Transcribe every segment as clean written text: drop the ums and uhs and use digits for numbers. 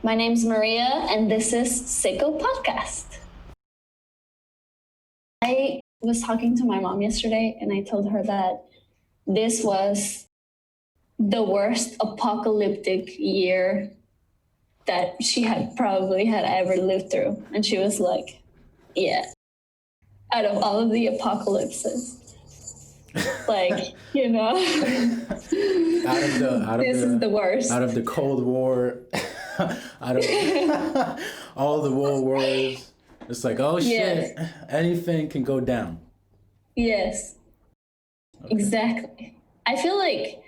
My name's Maria, and this is Ssico Podcast. I was talking to my mom yesterday, and I told her that this was the worst apocalyptic year that she had ever lived through. And she was like, yeah, out of all of the apocalypses, like, you know, this is the worst. Out of the Cold War, out of all the world wars, it's like, oh shit, yes. Anything can go down. Yes, okay. Exactly. I feel like,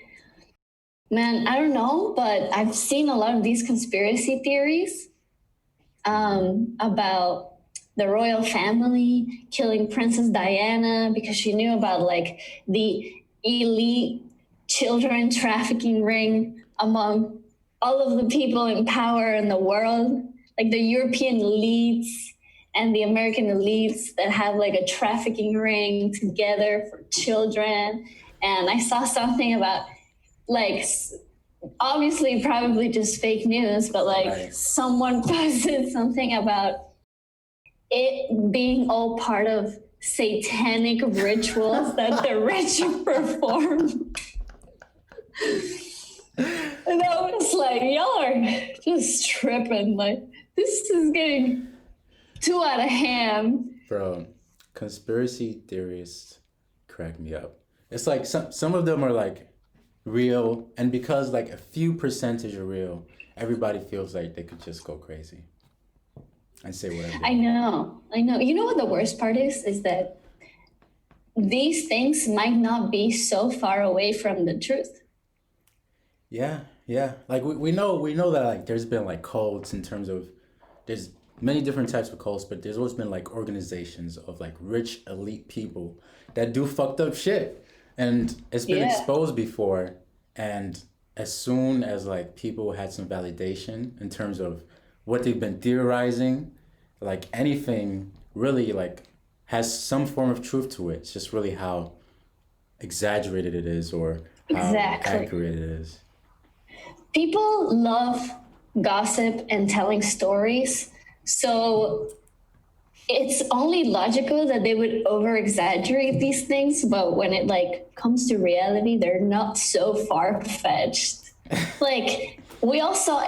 man, I don't know, but I've seen a lot of these conspiracy theories about the royal family killing Princess Diana because she knew about like the elite children trafficking ring among all of the people in power in the world, like the European elites and the American elites that have like a trafficking ring together for children. And I saw something about like, obviously probably just fake news, but like right. Someone posted something about it being all part of satanic rituals that the rich perform. And I was like, y'all are just tripping. Like, this is getting too out of hand. Bro, conspiracy theorists crack me up. It's like some of them are like real, and because like a few percentage are real, everybody feels like they could just go crazy and say whatever. I know. You know what the worst part is? Is that these things might not be so far away from the truth. Yeah. Like we know that like there's been like cults in terms of there's many different types of cults, but there's always been like organizations of like rich elite people that do fucked up shit. And it's been exposed before. And as soon as like people had some validation in terms of what they've been theorizing, like anything really like has some form of truth to it. It's just really how exaggerated it is or how accurate it is. People love gossip and telling stories. So it's only logical that they would over exaggerate these things, but when it like comes to reality, they're not so far fetched. Like we all saw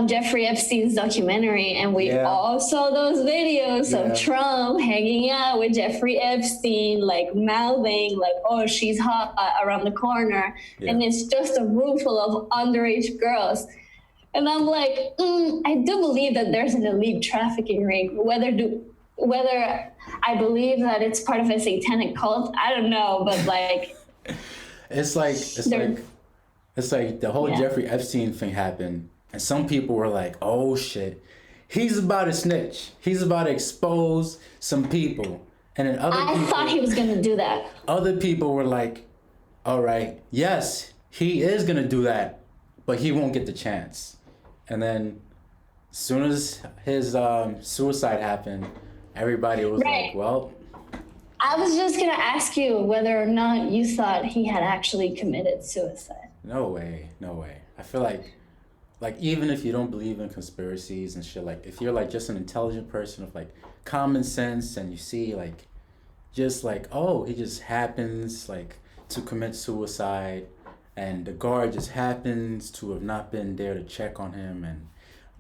Jeffrey Epstein's documentary, and we all saw those videos of Trump hanging out with Jeffrey Epstein, like mouthing like, oh, she's hot around the corner. And it's just a room full of underage girls. And I'm like, I do believe that there's an elite trafficking ring. Whether I believe that it's part of a satanic cult, I don't know, but like, it's like the whole Jeffrey Epstein thing happened, and some people were like, "Oh shit, he's about to snitch. He's about to expose some people." And then I thought he was gonna do that. Other people were like, "All right, yes, he is gonna do that, but he won't get the chance." And then, as soon as his suicide happened, everybody was like, well. I was just going to ask you whether or not you thought he had actually committed suicide. No way. I feel like even if you don't believe in conspiracies and shit, like if you're like just an intelligent person with like common sense and you see like, just like, oh, he just happens like to commit suicide and the guard just happens to have not been there to check on him and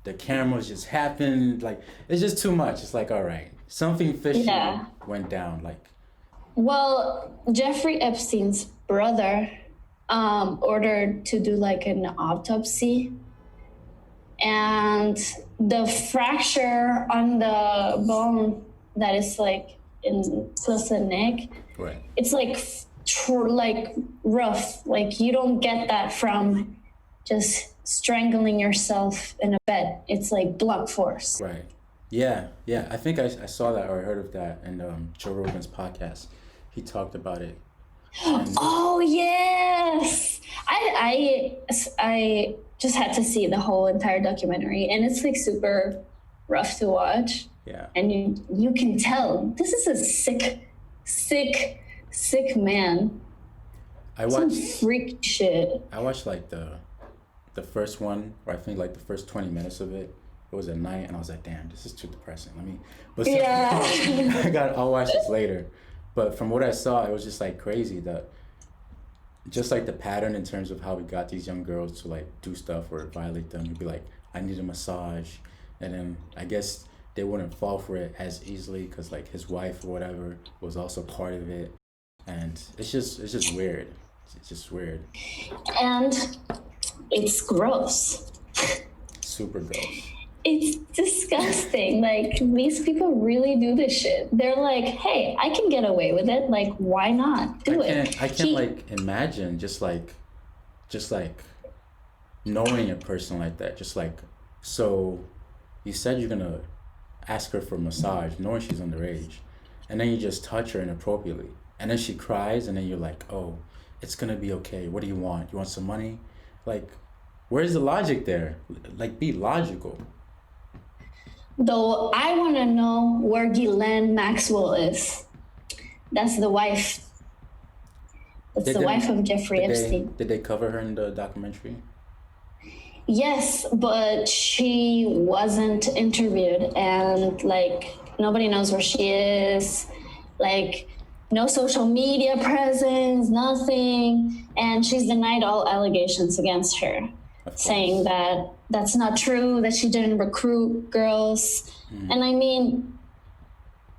the cameras just happened, like it's just too much. It's like, all right, something fishy went down. Like, well, Jeffrey Epstein's brother ordered to do like an autopsy, and the fracture on the bone that is like in close to the neck, right? It's like like rough. Like you don't get that from just strangling yourself in a bed. It's like blunt force. Right. Yeah. I think I saw that or I heard of that in Joe Rogan's podcast. He talked about it. Oh yes, I just had to see the whole entire documentary, and it's like super rough to watch. Yeah. And you can tell this is a sick man. I watched some freak shit. I watched like the the first one, or I think like the first 20 minutes of it. It was at night, and I was like, "Damn, this is too depressing." But Yeah. I'll watch this later. But from what I saw, it was just like crazy that, just like the pattern in terms of how we got these young girls to like do stuff or violate them. You'd be like, "I need a massage," and then I guess they wouldn't fall for it as easily because like his wife or whatever was also part of it, and it's just weird. It's just weird. And it's gross. Super gross. It's disgusting. Like, these people really do this shit. They're like, hey, I can get away with it. Like, why not do it? I can't like imagine just like knowing a person like that. Just like, so you said you're gonna ask her for a massage, knowing she's underage, and then you just touch her inappropriately, and then she cries, and then you're like, oh, it's gonna be okay. What do you want? You want some money? Like, where's the logic there? Like, be logical. Though I want to know where Ghislaine Maxwell is. That's the wife. That's the wife of Jeffrey Epstein. Did they cover her in the documentary? Yes, but she wasn't interviewed, and like nobody knows where she is. Like, no social media presence, nothing, and she's denied all allegations against her, saying that that's not true, that she didn't recruit girls. And I mean,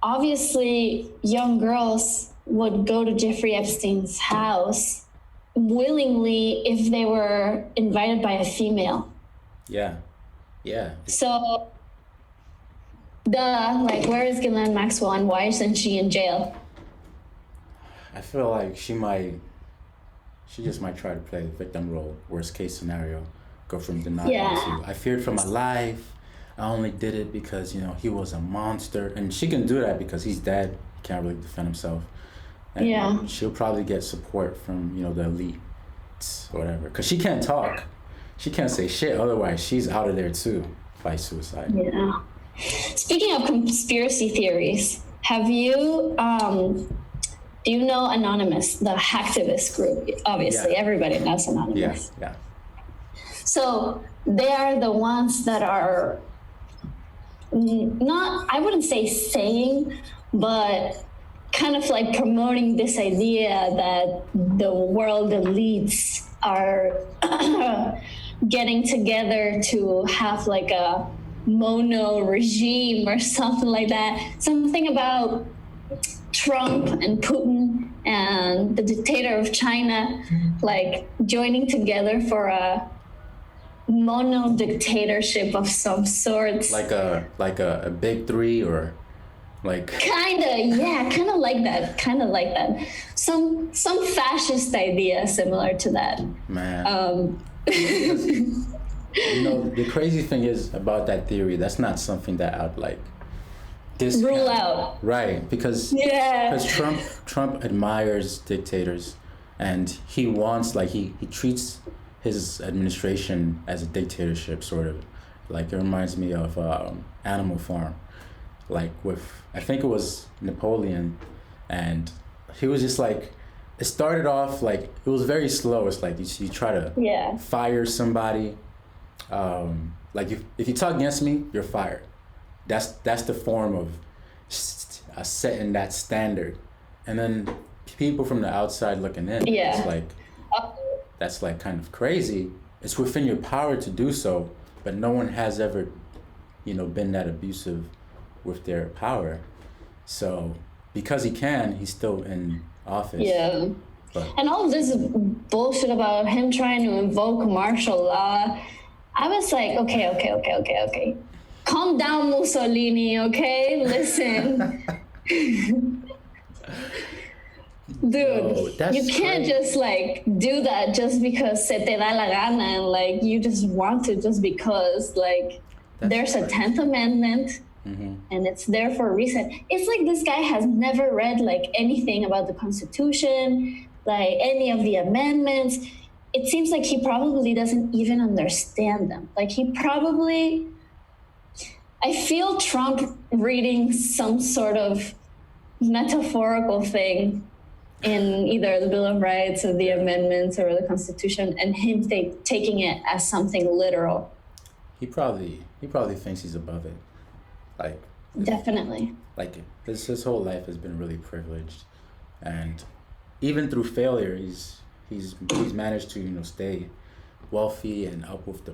obviously young girls would go to Jeffrey Epstein's house willingly if they were invited by a female. Yeah. So like, where is Ghislaine Maxwell, and why isn't she in jail? I feel like she just might try to play the victim role. Worst case scenario, go from denial to, I feared for my life. I only did it because, he was a monster. And she can do that because he's dead. He can't really defend himself. And she'll probably get support from, the elite or whatever. Because she can't talk. She can't say shit. Otherwise, she's out of there too by suicide. Yeah. Speaking of conspiracy theories, have you, do you know Anonymous, the hacktivist group? Obviously, everybody knows Anonymous. Yeah. So they are the ones that are not, I wouldn't say saying, but kind of like promoting this idea that the world elites are getting together to have like a mono regime or something like that. Something about Trump and Putin and the dictator of China, like joining together for a mono dictatorship of some sort. Like a big three, or like kind of like that. Some fascist idea similar to that. Man. The crazy thing is about that theory, that's not something that I'd like rule out. Right, because Trump admires dictators, and he wants, like, he treats his administration as a dictatorship, sort of. Like, it reminds me of Animal Farm, like with, I think it was Napoleon, and he was just like, it started off like, it was very slow. It's like you try to fire somebody, like if you talk against me, you're fired. That's the form of setting that standard, and then people from the outside looking in, it's like, that's like kind of crazy. It's within your power to do so, but no one has ever, been that abusive with their power. So because he can, he's still in office. Yeah. But, and all this bullshit about him trying to invoke martial law, I was like, okay. Calm down, Mussolini, okay? Listen. Dude, you can't just like do that just because se te da la gana, and like you just want to, just because like there's a 10th Amendment and it's there for a reason. It's like this guy has never read like anything about the Constitution, like any of the amendments. It seems like he probably doesn't even understand them. Like I feel Trump reading some sort of metaphorical thing in either the Bill of Rights or the amendments or the Constitution, and him taking it as something literal. He probably thinks he's above it. Like, Definitely. like his whole life has been really privileged, and even through failure, he's managed to stay wealthy and up with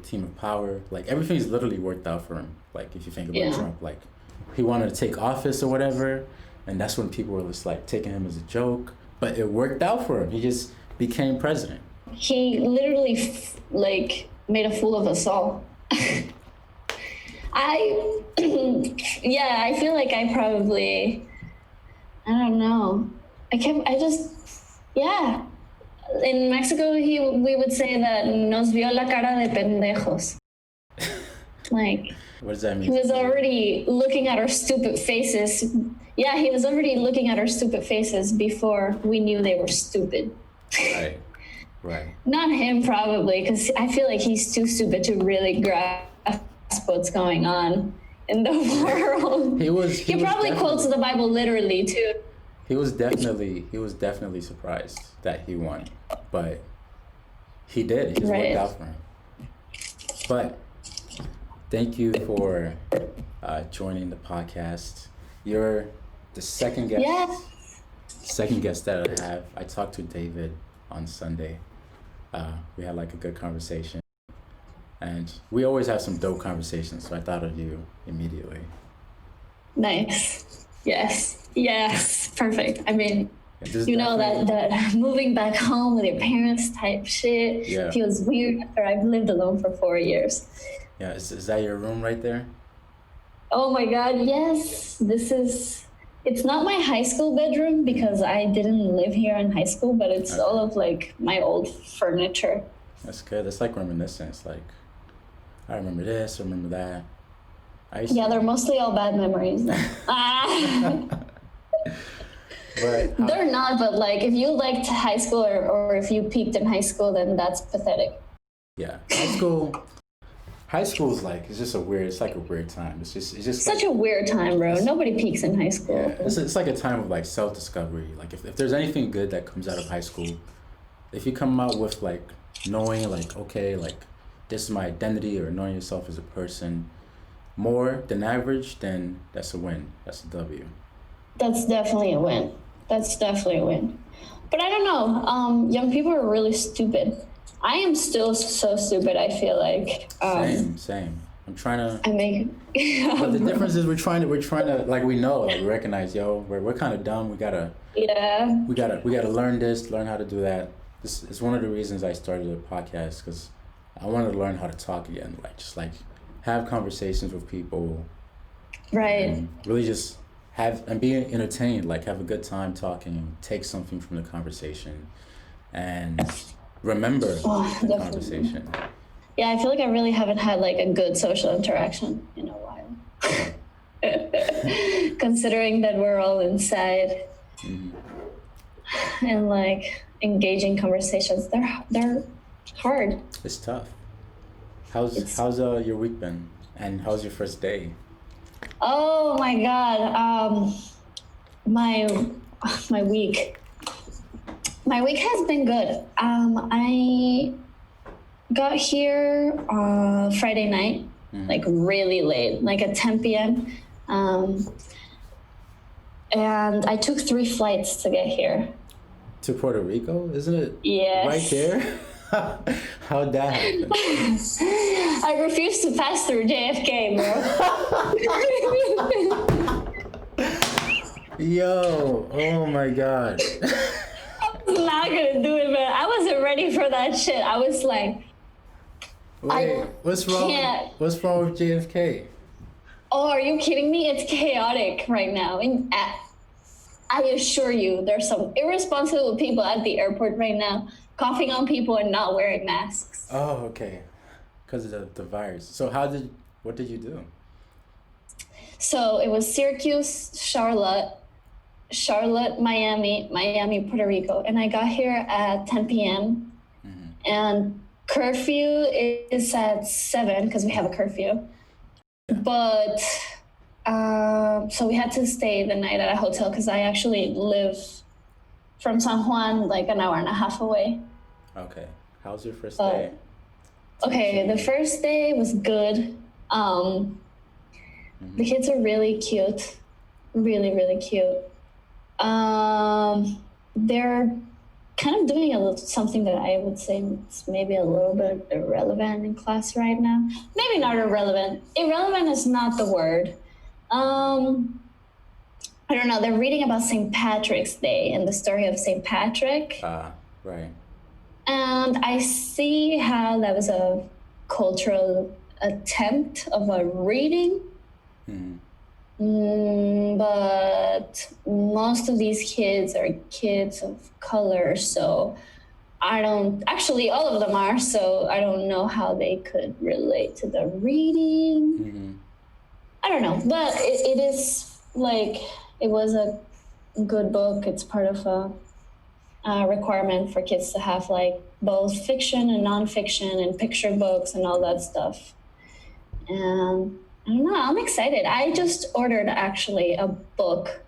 team of power. Like, everything's literally worked out for him. Like, if you think about Trump, like, he wanted to take office or whatever, and that's when people were just like taking him as a joke, but it worked out for him. He just became president. He literally made a fool of us all. I feel like I don't know. In Mexico, we would say that nos vio la cara de pendejos. Like, what does that mean? He was already looking at our stupid faces. Yeah, he was already looking at our stupid faces before we knew they were stupid. Right. Not him, probably, because I feel like he's too stupid to really grasp what's going on in the world. He probably quotes the Bible literally too. He was definitely surprised that he won, but he did. It just worked out for him. But thank you for joining the podcast. You're the second guest. Yeah. Second guest that I have. I talked to David on Sunday. We had like a good conversation, and we always have some dope conversations. So I thought of you immediately. Nice. Yes. Perfect. I mean, that moving back home with your parents type shit feels weird after I've lived alone for 4 years. Yeah, is that your room right there? Oh my God, yes. It's not my high school bedroom because I didn't live here in high school, but it's all of like my old furniture. That's good. That's like reminiscence. Like, I remember this, I remember that. They're mostly all bad memories. But they're not, but like if you liked high school or if you peaked in high school, then that's pathetic. Yeah, high school is like, it's like a weird time. It's just such a weird time, bro. Nobody peaks in high school. Yeah, it's like a time of like self-discovery. Like if there's anything good that comes out of high school, if you come out with like knowing like, okay, like this is my identity, or knowing yourself as a person more than average, then that's a win. That's a W. That's definitely a win. But I don't know. Young people are really stupid. I am still so stupid, I feel like. Same. I'm trying to. But the difference is we're trying to like, we know, like, we recognize, we're kind of dumb. We gotta learn this, learn how to do that. This is one of the reasons I started a podcast, because I wanted to learn how to talk again, like just like have conversations with people. Right. And really just be entertained, like have a good time talking, take something from the conversation, and remember the conversation. Yeah, I feel like I really haven't had like a good social interaction in a while. Considering that we're all inside and like engaging conversations, they're hard. It's tough. How's your week been, and how's your first day? Oh my God, my week. My week has been good. I got here Friday night, like really late, like at 10 p.m. And I took 3 flights to get here. To Puerto Rico, isn't it? Yes. Right there? How'd that happen? I refuse to pass through JFK, bro. Yo, oh my God. Not gonna do it, man. I wasn't ready for that shit. I was like, wait, what's wrong with JFK? Oh, are you kidding me? It's chaotic right now. And I assure you, there's some irresponsible people at the airport right now, coughing on people and not wearing masks. Oh, okay. Because of the virus. So what did you do? So it was Syracuse, Charlotte, Miami, Puerto Rico. And I got here at 10 p.m. And curfew is at 7 because we have a curfew. But so we had to stay the night at a hotel because I actually live from San Juan, like an hour and a half away. Okay. How's your first day? Okay, the first day was good. The kids are really cute, really, really cute. They're kind of doing something that I would say is maybe a little bit irrelevant in class right now. Maybe not irrelevant. Irrelevant is not the word. I don't know. They're reading about St. Patrick's Day and the story of St. Patrick. Right. And I see how that was a cultural attempt of a reading. But most of these kids are kids of color, so all of them are, so I don't know how they could relate to the reading. I don't know, but it is like, it was a good book. It's part of a requirement for kids to have like both fiction and nonfiction and picture books and all that stuff. And I don't know, I'm excited. I just ordered actually a book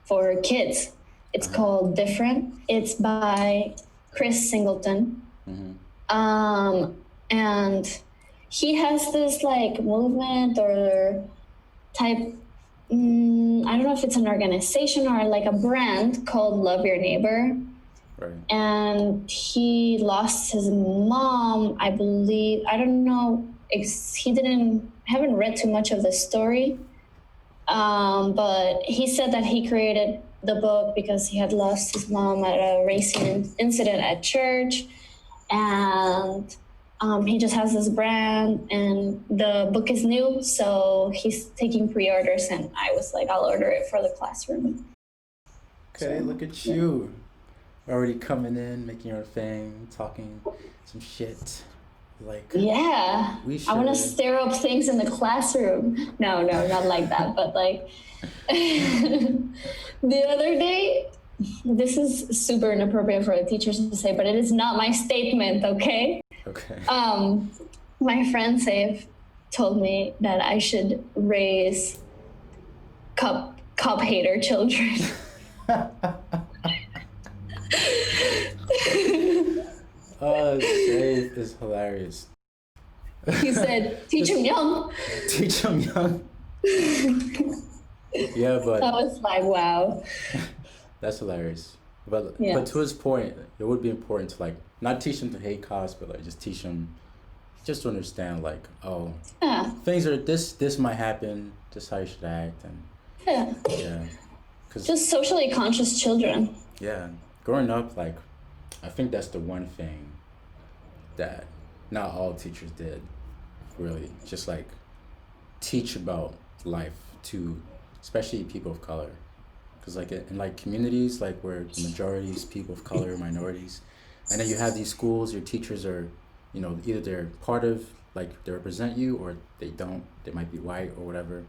for kids. It's called Different. It's by Chris Singleton. And he has this like movement or type, I don't know if it's an organization or like a brand called Love Your Neighbor. Right. And he lost his mom, I believe. I don't know. Haven't read too much of the story. But he said that he created the book because he had lost his mom at a racing incident at church. And he just has this brand, and the book is new, so he's taking pre-orders, and I was like, I'll order it for the classroom. Okay, so, look at you. Already coming in, making your thing, talking some shit. Like, yeah, I want to stir up things in the classroom. No, not like that, but like the other day, this is super inappropriate for the teachers to say, but it is not my statement, okay? Okay. My friend Save told me that I should raise cop hater children. Save is hilarious. He said, teach them young. Teach them young. Yeah, but... I was like, wow. That's hilarious. But yeah. But to his point, it would be important to like, not teach them to hate cops, but like just teach them, just to understand like, oh, things are, this might happen, this is how you should act. And yeah. Just socially conscious children. Yeah. Growing up, like, I think that's the one thing that not all teachers did, really. Just like teach about life to especially people of color. Because like in like communities like where the majority is people of color, minorities, and then you have these schools, your teachers are, you know, either they're part of, like they represent you, or they don't, they might be white or whatever.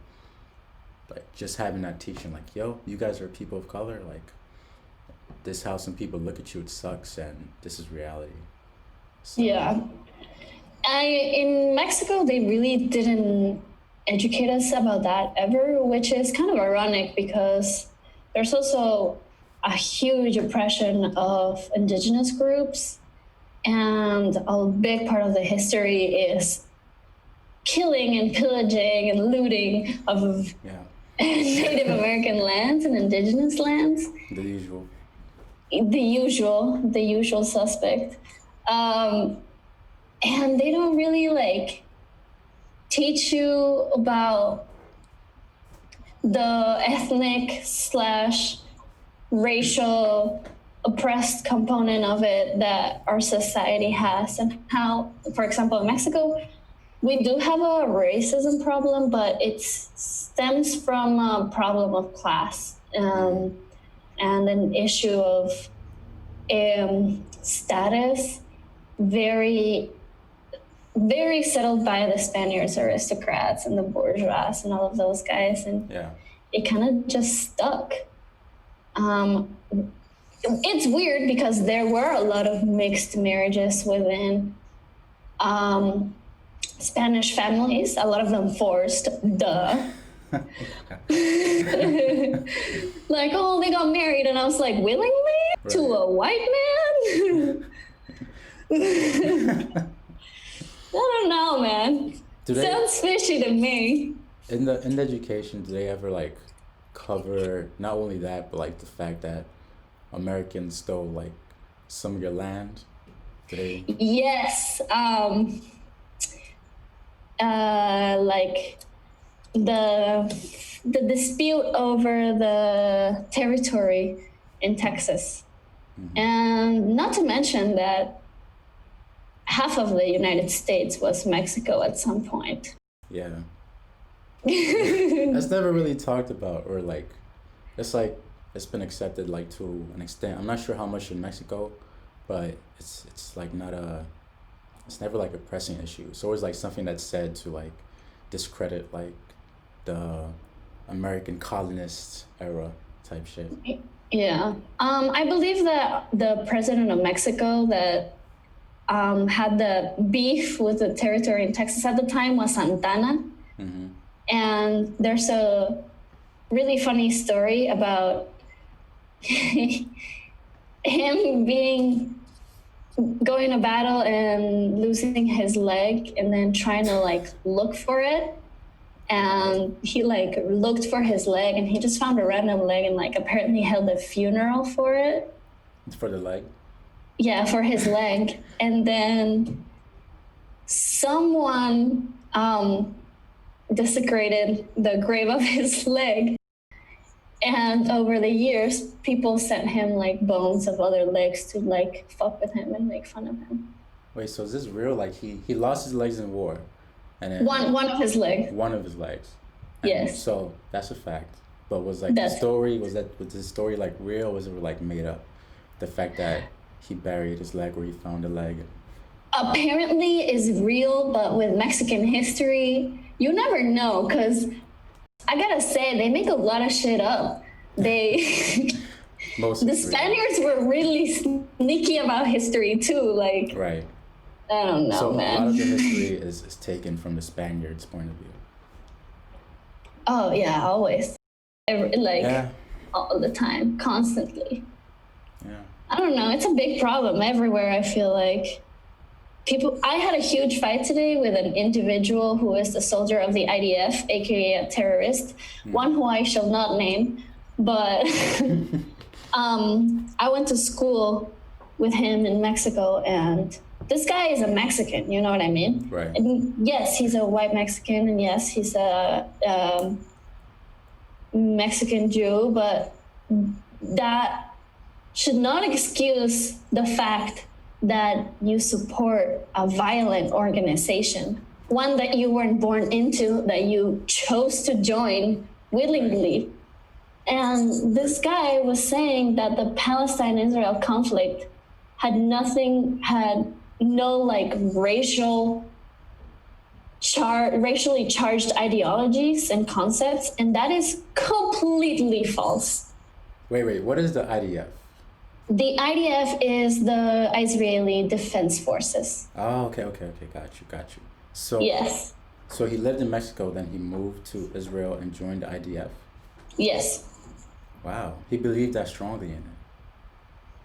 Like just having that teaching, like, yo, you guys are people of color, like this is how some people look at you, it sucks, and this is reality. So, yeah. In Mexico, they really didn't educate us about that ever, which is kind of ironic because there's also a huge oppression of indigenous groups, and a big part of the history is killing and pillaging and looting of Native American lands and indigenous lands. The usual. The usual suspect. And they don't really like teach you about the ethnic / racial oppressed component of it that our society has, and how, for example, in Mexico, we do have a racism problem, but it stems from a problem of class and an issue of status, very settled by the Spaniards, aristocrats, and the bourgeois, and all of those guys, and it kind of just stuck. It's weird because there were a lot of mixed marriages within Spanish families, a lot of them forced, duh. Like, oh, they got married, and I was like, willingly? to a white man? I don't know, man. Sounds fishy to me. In the education, do they ever like cover not only that, but like the fact that Americans stole like some of your land? Do they? Yes. Like the dispute over the territory in Texas, and not to mention that half of the United States was Mexico at some point. Yeah. That's never really talked about, or like it's been accepted like to an extent. I'm not sure how much in Mexico, but it's like not it's never like a pressing issue. It's always like something that's said to like discredit like the American colonist era type shit. Yeah. I believe that the president of Mexico that had the beef with the territory in Texas at the time was Santana. Mm-hmm. And there's a really funny story about him going to battle and losing his leg and then trying to like look for it. And he like looked for his leg and he just found a random leg and like apparently held a funeral for it. For the leg? Yeah, for his leg. And then someone desecrated the grave of his leg. And over the years, people sent him like bones of other legs to like fuck with him and make fun of him. Wait, so is this real? Like he lost his legs in war, and then one of his legs. One of his legs. And yes. So that's a fact. But was like the story was the story like real? Or was it like made up? The fact that he buried his leg where he found the leg. Apparently is real, but with Mexican history, you never know, because I gotta say, they make a lot of shit up. The Spaniards were really sneaky about history too. Like, right. I don't know, man. So a lot of the history is taken from the Spaniards' point of view. Oh yeah, always. All the time, constantly. Yeah. I don't know. It's a big problem everywhere, I feel like. I had a huge fight today with an individual who is a soldier of the IDF, aka a terrorist, one who I shall not name, but I went to school with him in Mexico, and this guy is a Mexican, you know what I mean? Right. And yes, he's a white Mexican, and yes, he's a Mexican Jew, but that should not excuse the fact that you support a violent organization, one that you weren't born into, that you chose to join willingly. And this guy was saying that the Palestine-Israel conflict had no like racially charged ideologies and concepts, and that is completely false. Wait, what is the IDF? The IDF is the Israeli Defense Forces. Oh, okay, got you. So yes. So he lived in Mexico, then he moved to Israel and joined the IDF? Yes. Wow, he believed that strongly in it.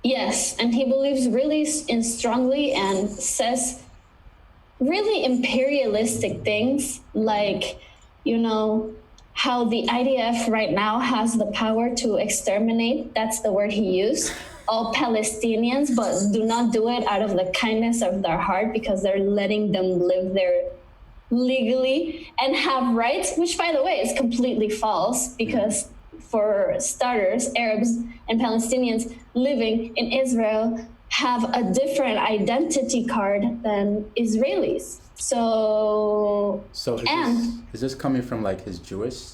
Yes, and he believes really strongly and says really imperialistic things like, you know, how the IDF right now has the power to exterminate, that's the word he used, all Palestinians, but do not do it out of the kindness of their heart because they're letting them live there legally and have rights, which by the way is completely false because for starters, Arabs and Palestinians living in Israel have a different identity card than Israelis. So is this coming from like his Jewish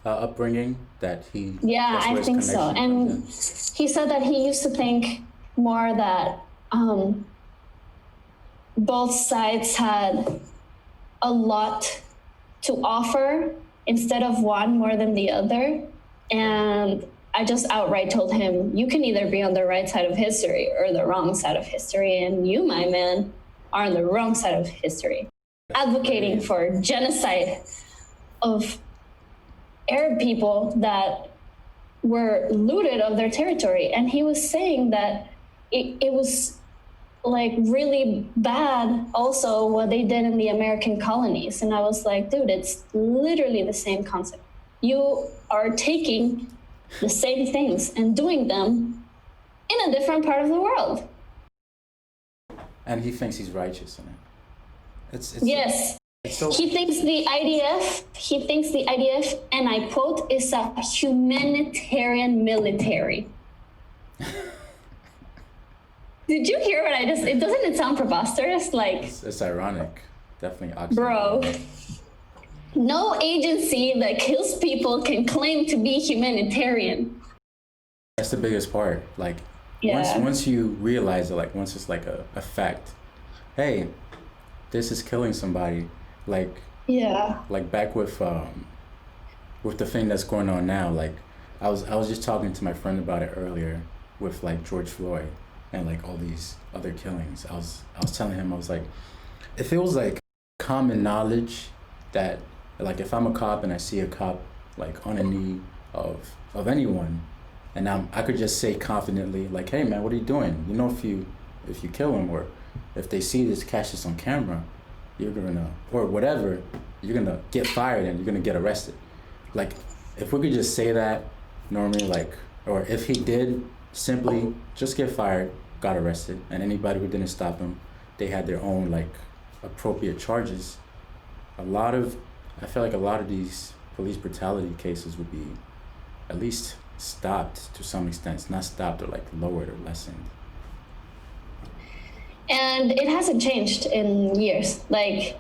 upbringing that he? Yeah, I think so. And he said that he used to think more that both sides had a lot to offer instead of one more than the other. And I just outright told him, you can either be on the right side of history or the wrong side of history. And you, my man, are on the wrong side of history, advocating for genocide of Arab people that were looted of their territory. And he was saying that it was like really bad also what they did in the American colonies. And I was like, dude, it's literally the same concept. You are taking the same things and doing them in a different part of the world. And he thinks he's righteous in it. It's Yes. so He thinks the IDF, and I quote, is a humanitarian military. Did you hear what I just, doesn't it sound preposterous? Like, it's ironic. Definitely oxymoron. bro, no agency that kills people can claim to be humanitarian. That's the biggest part. Like, Yeah. once you realize it, like once it's like a fact, hey, this is killing somebody. Like back with the thing that's going on now. Like, I was just talking to my friend about it earlier with like George Floyd and like all these other killings. I was telling him, I was like, if it was like common knowledge that like if I'm a cop and I see a cop like on a knee of anyone, and I could just say confidently like, hey man, what are you doing? You know, if you kill him, or if they see this, catch this on camera, you're gonna, or whatever, you're gonna get fired and you're gonna get arrested. Like, if we could just say that normally, like, or if he did simply just get fired, got arrested, and anybody who didn't stop him, they had their own like appropriate charges, I feel like a lot of these police brutality cases would be at least stopped to some extent. It's not stopped or like lowered or lessened. And it hasn't changed in years, like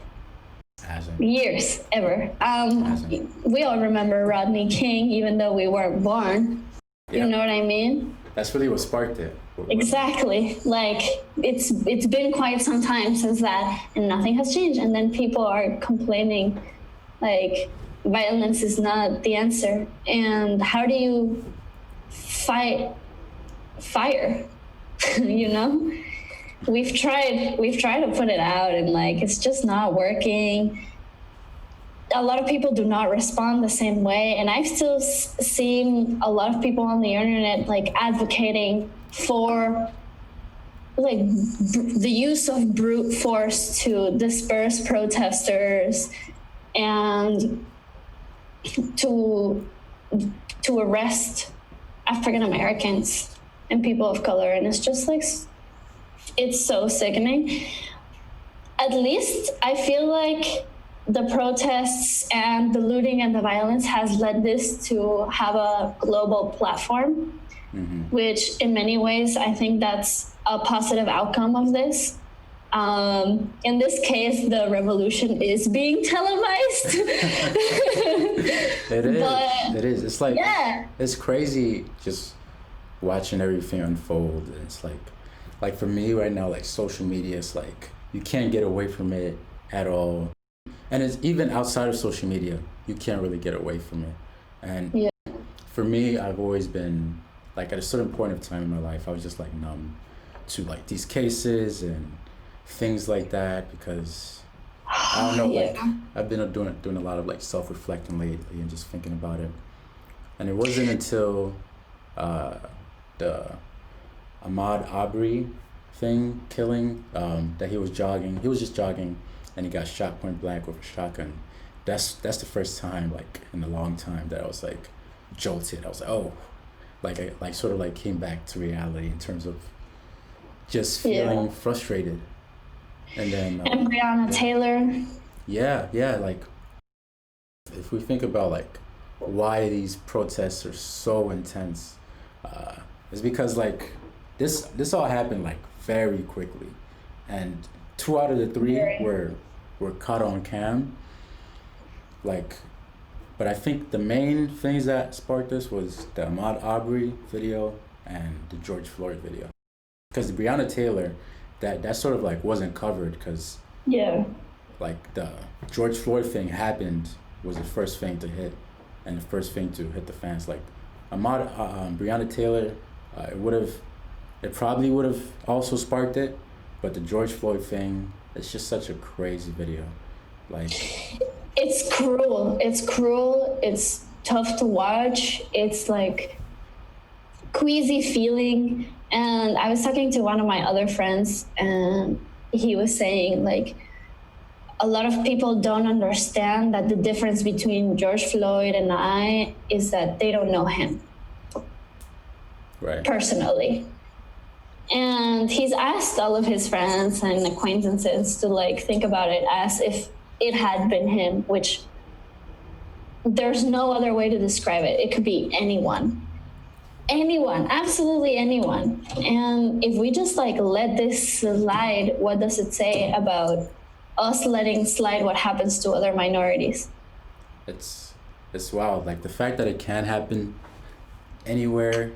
Hasn't. years ever. Hasn't. We all remember Rodney King, even though we weren't born. Yeah. You know what I mean? That's really what sparked it. Exactly. Like it's been quite some time since that, and nothing has changed. And then people are complaining, like violence is not the answer. And how do you fight fire? You know? We've tried to put it out, and like it's just not working. A lot of people do not respond the same way, and I've still seen a lot of people on the internet like advocating for like the use of brute force to disperse protesters and to arrest African Americans and people of color, and it's just like, it's so sickening. At least I feel like the protests and the looting and the violence has led this to have a global platform, which in many ways, I think that's a positive outcome of this. In this case, the revolution is being televised. It is. But, it is. It's like, yeah. It's crazy just watching everything unfold. It's like for me right now, like social media, it's like you can't get away from it at all. And it's even outside of social media, you can't really get away from it. And for me, I've always been like, at a certain point of time in my life, I was just like numb to like these cases and things like that, because I don't know, like I've been doing a lot of like self-reflecting lately and just thinking about it. And it wasn't until the Ahmaud Arbery killing, that he was just jogging and he got shot point blank with a shotgun. That's the first time like in a long time that I was like jolted. I was like, oh, like I like sort of like came back to reality in terms of just feeling frustrated. And then And Breonna Taylor. yeah, like if we think about like why these protests are so intense, it's because like this all happened like very quickly, and 2 out of the 3 were caught on cam. Like, but I think the main things that sparked this was the Ahmaud Arbery video and the George Floyd video, because the Breonna Taylor, that sort of like wasn't covered, because like the George Floyd thing happened, was the first thing to hit and the first thing to hit the fans. Like Breonna Taylor, it probably would have also sparked it, but the George Floyd thing, it's just such a crazy video. Like, it's cruel. It's tough to watch. It's like queasy feeling. And I was talking to one of my other friends, and he was saying, like, a lot of people don't understand that the difference between George Floyd and I is that they don't know him personally. And he's asked all of his friends and acquaintances to like think about it as if it had been him, which there's no other way to describe it. It could be anyone, absolutely anyone. And if we just like let this slide, what does it say about us letting slide what happens to other minorities? It's wild. Like the fact that it can happen anywhere.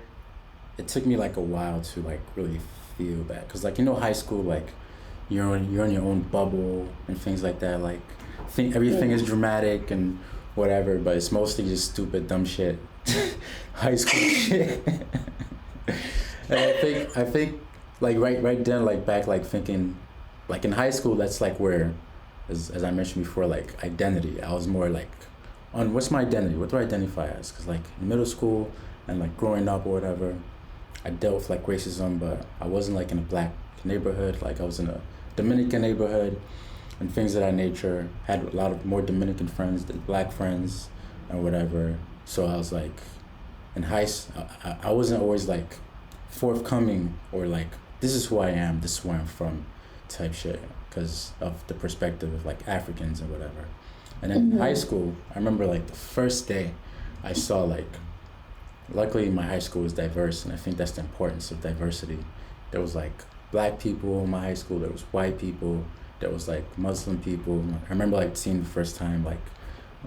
It took me like a while to like really feel that, because like, you know, high school, like you're in your own bubble and things like that. Like think everything is dramatic and whatever, but it's mostly just stupid, dumb shit. High school shit. And I think like right then, like back, like thinking, like in high school, that's like where, as I mentioned before, like identity. I was more like on what's my identity? What do I identify as? Because like in middle school and like growing up or whatever, I dealt with like racism, but I wasn't like in a black neighborhood. Like I was in a Dominican neighborhood and things of that nature. Had a lot of more Dominican friends than black friends and whatever. So I was like, in I wasn't always like forthcoming or like, this is who I am, this is where I'm from type shit, because of the perspective of like Africans and whatever. And then in high school, I remember like the first day I saw like, luckily my high school was diverse, and I think that's the importance of diversity. There was like black people in my high school, there was white people, there was like Muslim people. I remember like seeing the first time like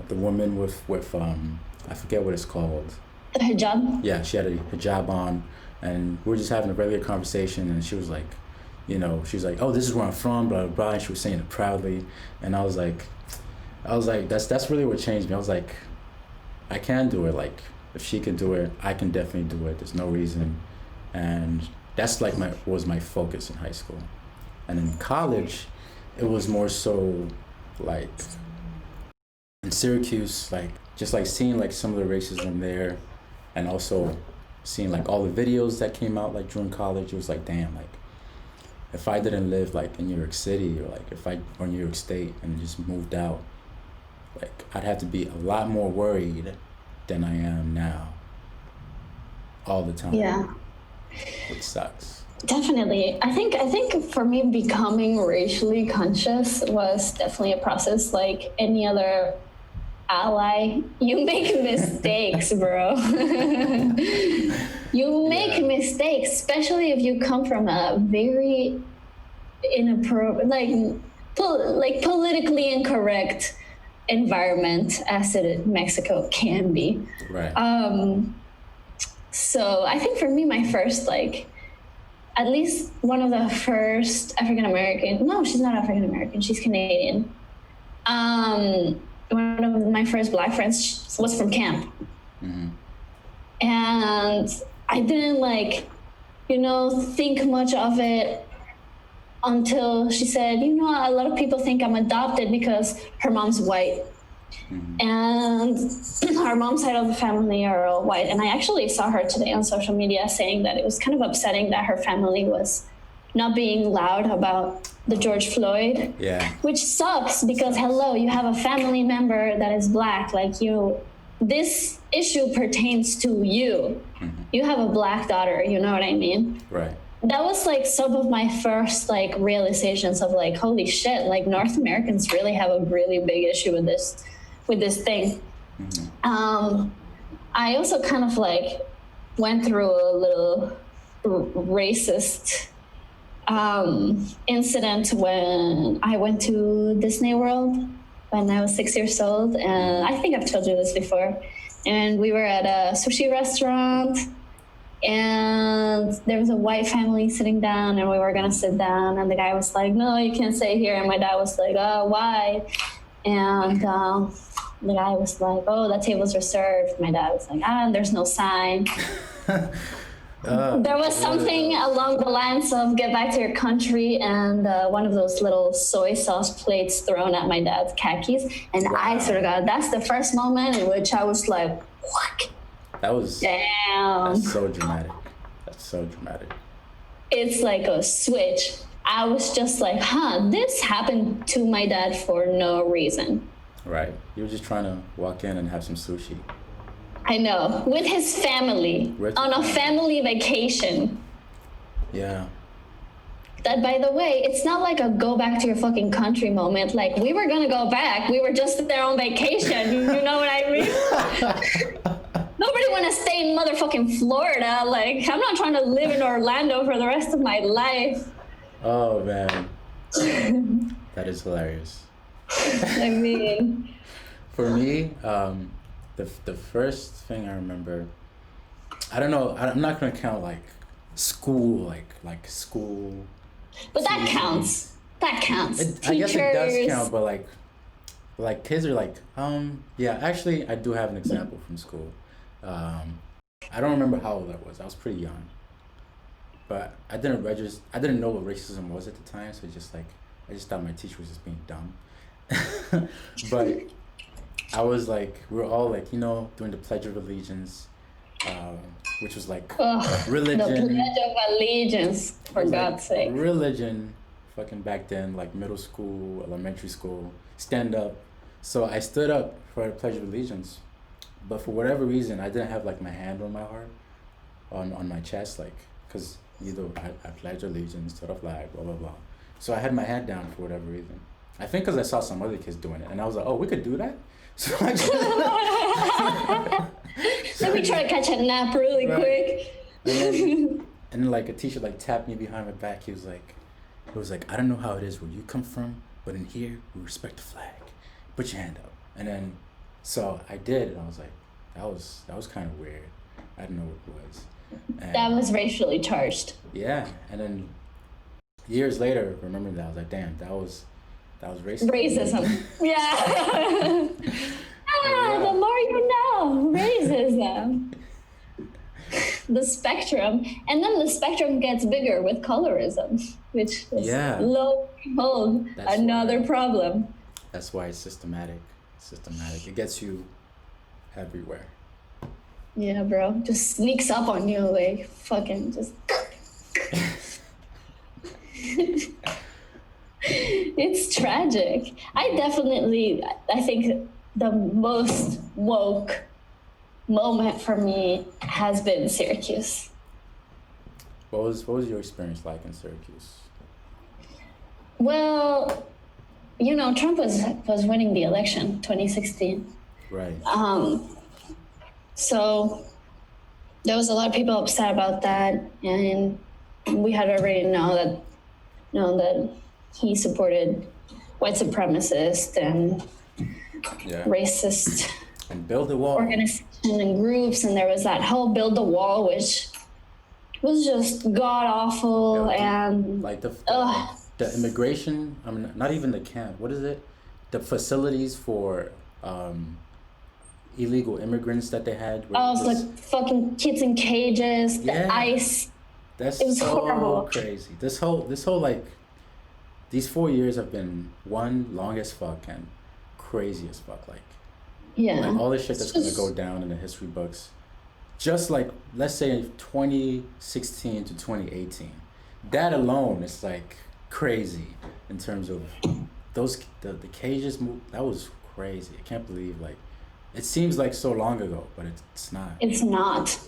the woman with I forget what it's called. The hijab? Yeah, she had a hijab on, and we were just having a regular conversation, and she was like, you know, she was like, oh, this is where I'm from, blah, blah, blah, and she was saying it proudly, and I was like, that's really what changed me. I was like, I can do it. Like, if she can do it, I can definitely do it. There's no reason. And that's like was my focus in high school. And in college, it was more so like in Syracuse, like just like seeing like some of the racism there, and also seeing like all the videos that came out like during college. It was like, damn, like if I didn't live like in New York City or New York State and just moved out, like I'd have to be a lot more worried than I am now all the time. Yeah. It sucks. Definitely. I think for me, becoming racially conscious was definitely a process like any other ally. You make mistakes, bro. You make mistakes, especially if you come from a very inappropriate, like politically incorrect environment, as Mexico can be. Right. So I think for me, my first, like, at least one of the first African-American, no, she's not African-American, she's Canadian. One of my first black friends was from camp. Mm-hmm. And I didn't think much of it until she said, a lot of people think I'm adopted because her mom's white. Mm-hmm. And our mom's side of the family are all white. And I actually saw her today on social media saying that it was kind of upsetting that her family was not being loud about the George Floyd. Yeah. Which sucks because, hello, you have a family member that is black. Like, this issue pertains to you. Mm-hmm. You have a black daughter, you know what I mean? Right. That was like some of my first like realizations of like, holy shit, like North Americans really have a really big issue with this thing. Mm-hmm. I also kind of like went through a little racist incident when I went to Disney World when I was 6 years old. And I think I've told you this before. And we were at a sushi restaurant, and there was a white family sitting down, and we were gonna sit down, and the guy was like, no, you can't sit here. And my dad was like, oh, why? And the guy was like, oh, that table's reserved. My dad was like, there's no sign. There was something along the lines of get back to your country, and one of those little soy sauce plates thrown at my dad's khakis. And wow. I sort of that's the first moment in which I was like, what? That was damn. That's so dramatic. so dramatic. It's like a switch. I was just like, this happened to my dad for no reason. Right. You were just trying to walk in and have some sushi. I know, with his family, on a family vacation. Yeah. That, by the way, it's not like a go back to your fucking country moment. Like, we were gonna go back. We were just there on vacation. You know what I mean? Nobody want to stay in motherfucking Florida. Like, I'm not trying to live in Orlando for the rest of my life. Oh, man. That is hilarious. I mean... For me, the first thing I remember, I don't know, I'm not going to count, like, school, like school. But that counts. That counts. I guess it does count, but like kids are like, yeah, actually, I do have an example from school. I don't remember how old I was. I was pretty young. But I didn't know what racism was at the time, so I just thought my teacher was just being dumb. But I was like, we were all like, doing the Pledge of Allegiance, which was like religion. The Pledge of Allegiance, for God's sake. Religion, fucking back then, like middle school, elementary school, stand up. So I stood up for the Pledge of Allegiance, but for whatever reason, I didn't have like my hand on my heart, on my chest, like, because I pledge allegiance to the flag, blah, blah, blah. So I had my hand down for whatever reason. I think because I saw some other kids doing it, and I was like, oh, we could do that? So I just... Let me try to catch a nap really quick. And then like a teacher like tapped me behind my back. He was like, I don't know how it is where you come from, but in here, we respect the flag. Put your hand up. And then, so I did, and I was like, that was kind of weird. I didn't know what it was. And, that was racially charged. Yeah, and then years later, remembering that, I was like, damn, that was racist. Racism. Yeah. The more you know, racism. The spectrum, and then the spectrum gets bigger with colorism, which is lo and behold, another problem. That's why it's systematic. It gets you everywhere. Yeah, bro. Just sneaks up on you, like, fucking just... It's tragic. I think the most woke moment for me has been Syracuse. What was your experience like in Syracuse? Well, Trump was winning the election, 2016. Right. So there was a lot of people upset about that, and we had already known that he supported white supremacists and racist and build the wall organizations and groups, and there was that whole build the wall, which was just god awful and like the immigration. I mean, not even the camp. What is it? The facilities for illegal immigrants that they had. Like fucking kids in cages, the ICE. It was so horrible. Crazy. This whole like, these 4 years have been one long as fuck and crazy as fuck. Like, like all this shit that's gonna go down in the history books. Just like, let's say 2016 to 2018, that alone is like crazy in terms of the cages move. That was crazy. I can't believe, like, it seems like so long ago, but it's not. It's not.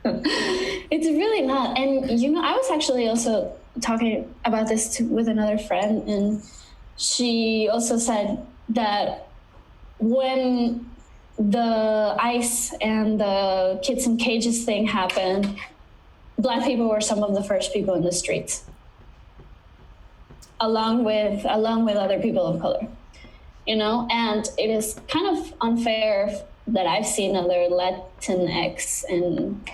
It's really not. And I was actually also talking about this with another friend, and she also said that when the ICE and the kids in cages thing happened, Black people were some of the first people in the streets, along with other people of color, and it is kind of unfair that I've seen other Latinx and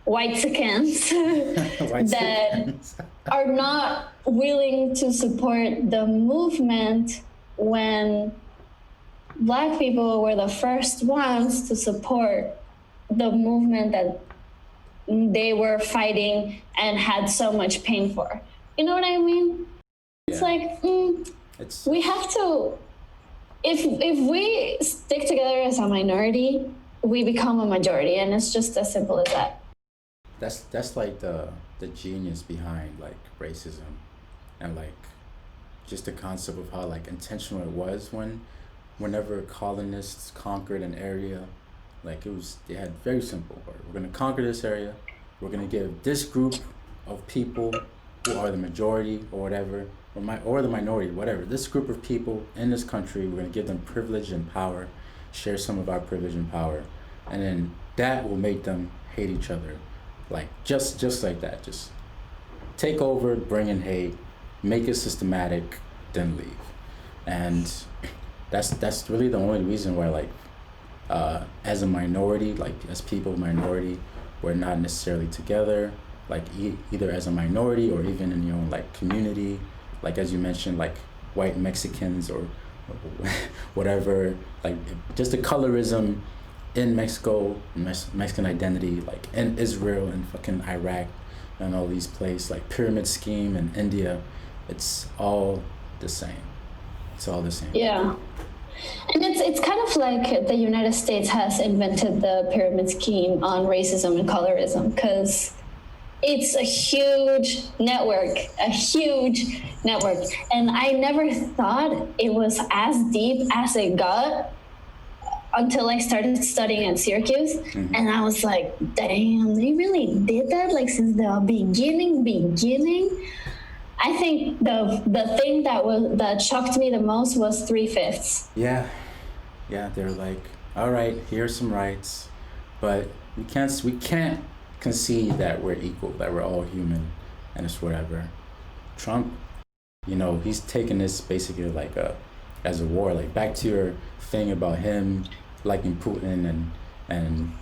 Whitexicans that are not willing to support the movement when Black people were the first ones to support the movement that they were fighting and had so much pain for. You know what I mean? It's like, we have to, if we stick together as a minority, we become a majority, and it's just as simple as that. That's like the genius behind like racism, and like just the concept of how like intentional it was whenever colonists conquered an area. Like they had very simple, we're gonna conquer this area, we're gonna give this group of people who are the majority or whatever, or the minority, whatever, this group of people in this country, we're gonna give them privilege and power, share some of our privilege and power, and then that will make them hate each other. Like just like that. Just take over, bring in hate, make it systematic, then leave. And that's really the only reason why like as a minority, like as people minority, we're not necessarily together, like either as a minority or even in your own like community, like as you mentioned, like white Mexicans or whatever, like just the colorism in Mexico, Mexican identity, like in Israel and fucking Iraq and all these places, like pyramid scheme in India, it's all the same. It's all the same. Yeah. And it's kind of like the United States has invented the pyramid scheme on racism and colorism, because it's a huge network. And I never thought it was as deep as it got until I started studying at Syracuse. Mm-hmm. And I was like, damn, they really did that? Like since the beginning? I think the thing that shocked me the most was 3/5. Yeah, they're like, all right, here's some rights, but we can't concede that we're equal, that we're all human, and it's whatever. Trump, he's taking this basically like as a war. Like back to your thing about him liking Putin and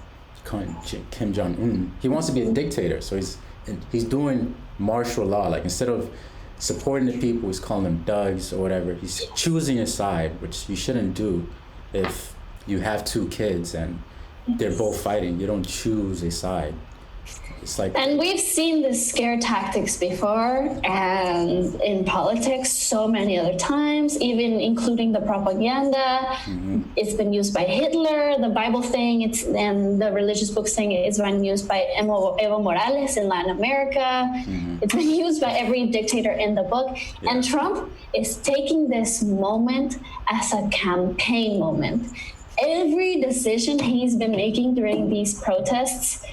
Kim Jong-un. He wants to be a dictator, so he's doing martial law. Like instead of supporting the people, he's calling them thugs or whatever. He's choosing a side, which you shouldn't do if you have two kids and they're both fighting. You don't choose a side. It's like, and we've seen the scare tactics before, and in politics so many other times, even including the propaganda. Mm-hmm. It's been used by Hitler, the Bible thing, and the religious books thing. It's been used by Evo Morales in Latin America. Mm-hmm. It's been used by every dictator in the book. Yeah. And Trump is taking this moment as a campaign moment. Every decision he's been making during these protests,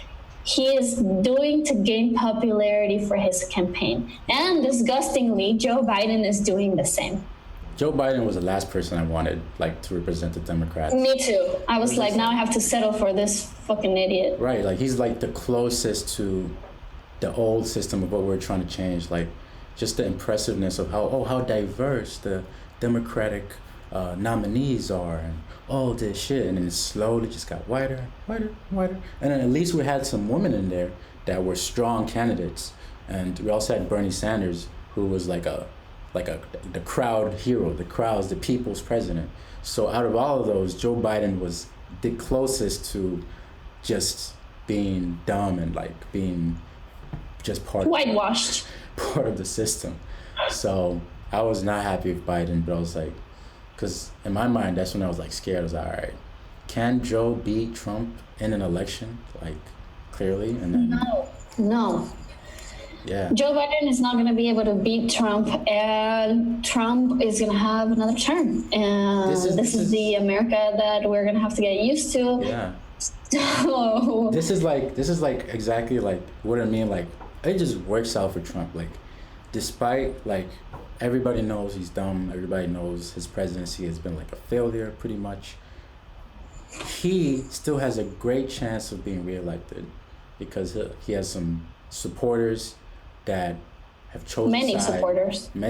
he is doing to gain popularity for his campaign. And disgustingly, Joe Biden is doing the same. Joe Biden was the last person I wanted to represent the Democrats. Me too. I was like, now I have to settle for this fucking idiot. Right, like he's like the closest to the old system of what we're trying to change. Like just the impressiveness of how diverse the Democratic nominees are, and all this shit, and then it slowly just got whiter, and then at least we had some women in there that were strong candidates, and we also had Bernie Sanders, who was like the crowd hero, the people's president. So out of all of those, Joe Biden was the closest to just being dumb and like being just whitewashed, part of the system. So I was not happy with Biden, but I was like, because in my mind, that's when I was like scared. I was like, all right, can Joe beat Trump in an election? Like clearly, and then no. Yeah. Joe Biden is not going to be able to beat Trump, and Trump is going to have another term. And this is the America that we're going to have to get used to. Yeah. So this is like exactly like what I mean. Like it just works out for Trump. Like despite like everybody knows he's dumb, everybody knows his presidency has been like a failure pretty much, he still has a great chance of being reelected because he has some supporters that have chosen many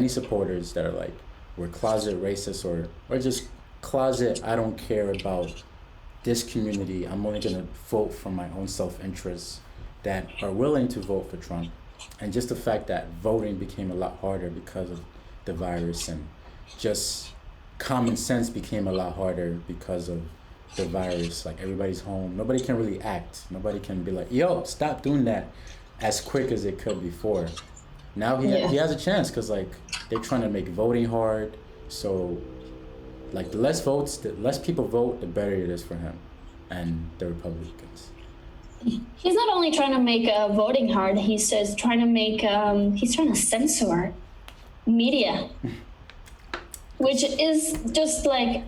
supporters that are like, we're closet racist or just closet, I don't care about this community, I'm only gonna vote for my own self-interest, that are willing to vote for Trump. And just the fact that voting became a lot harder because of the virus, and just common sense became a lot harder because of the virus. Like everybody's home, nobody can really act, nobody can be like, yo, stop doing that as quick as it could before. Now he has a chance because like they're trying to make voting hard, so like the less people vote, the better it is for him. and the Republicans. He's not only trying to make voting hard, he's just trying to make, he's trying to censor media, which is just like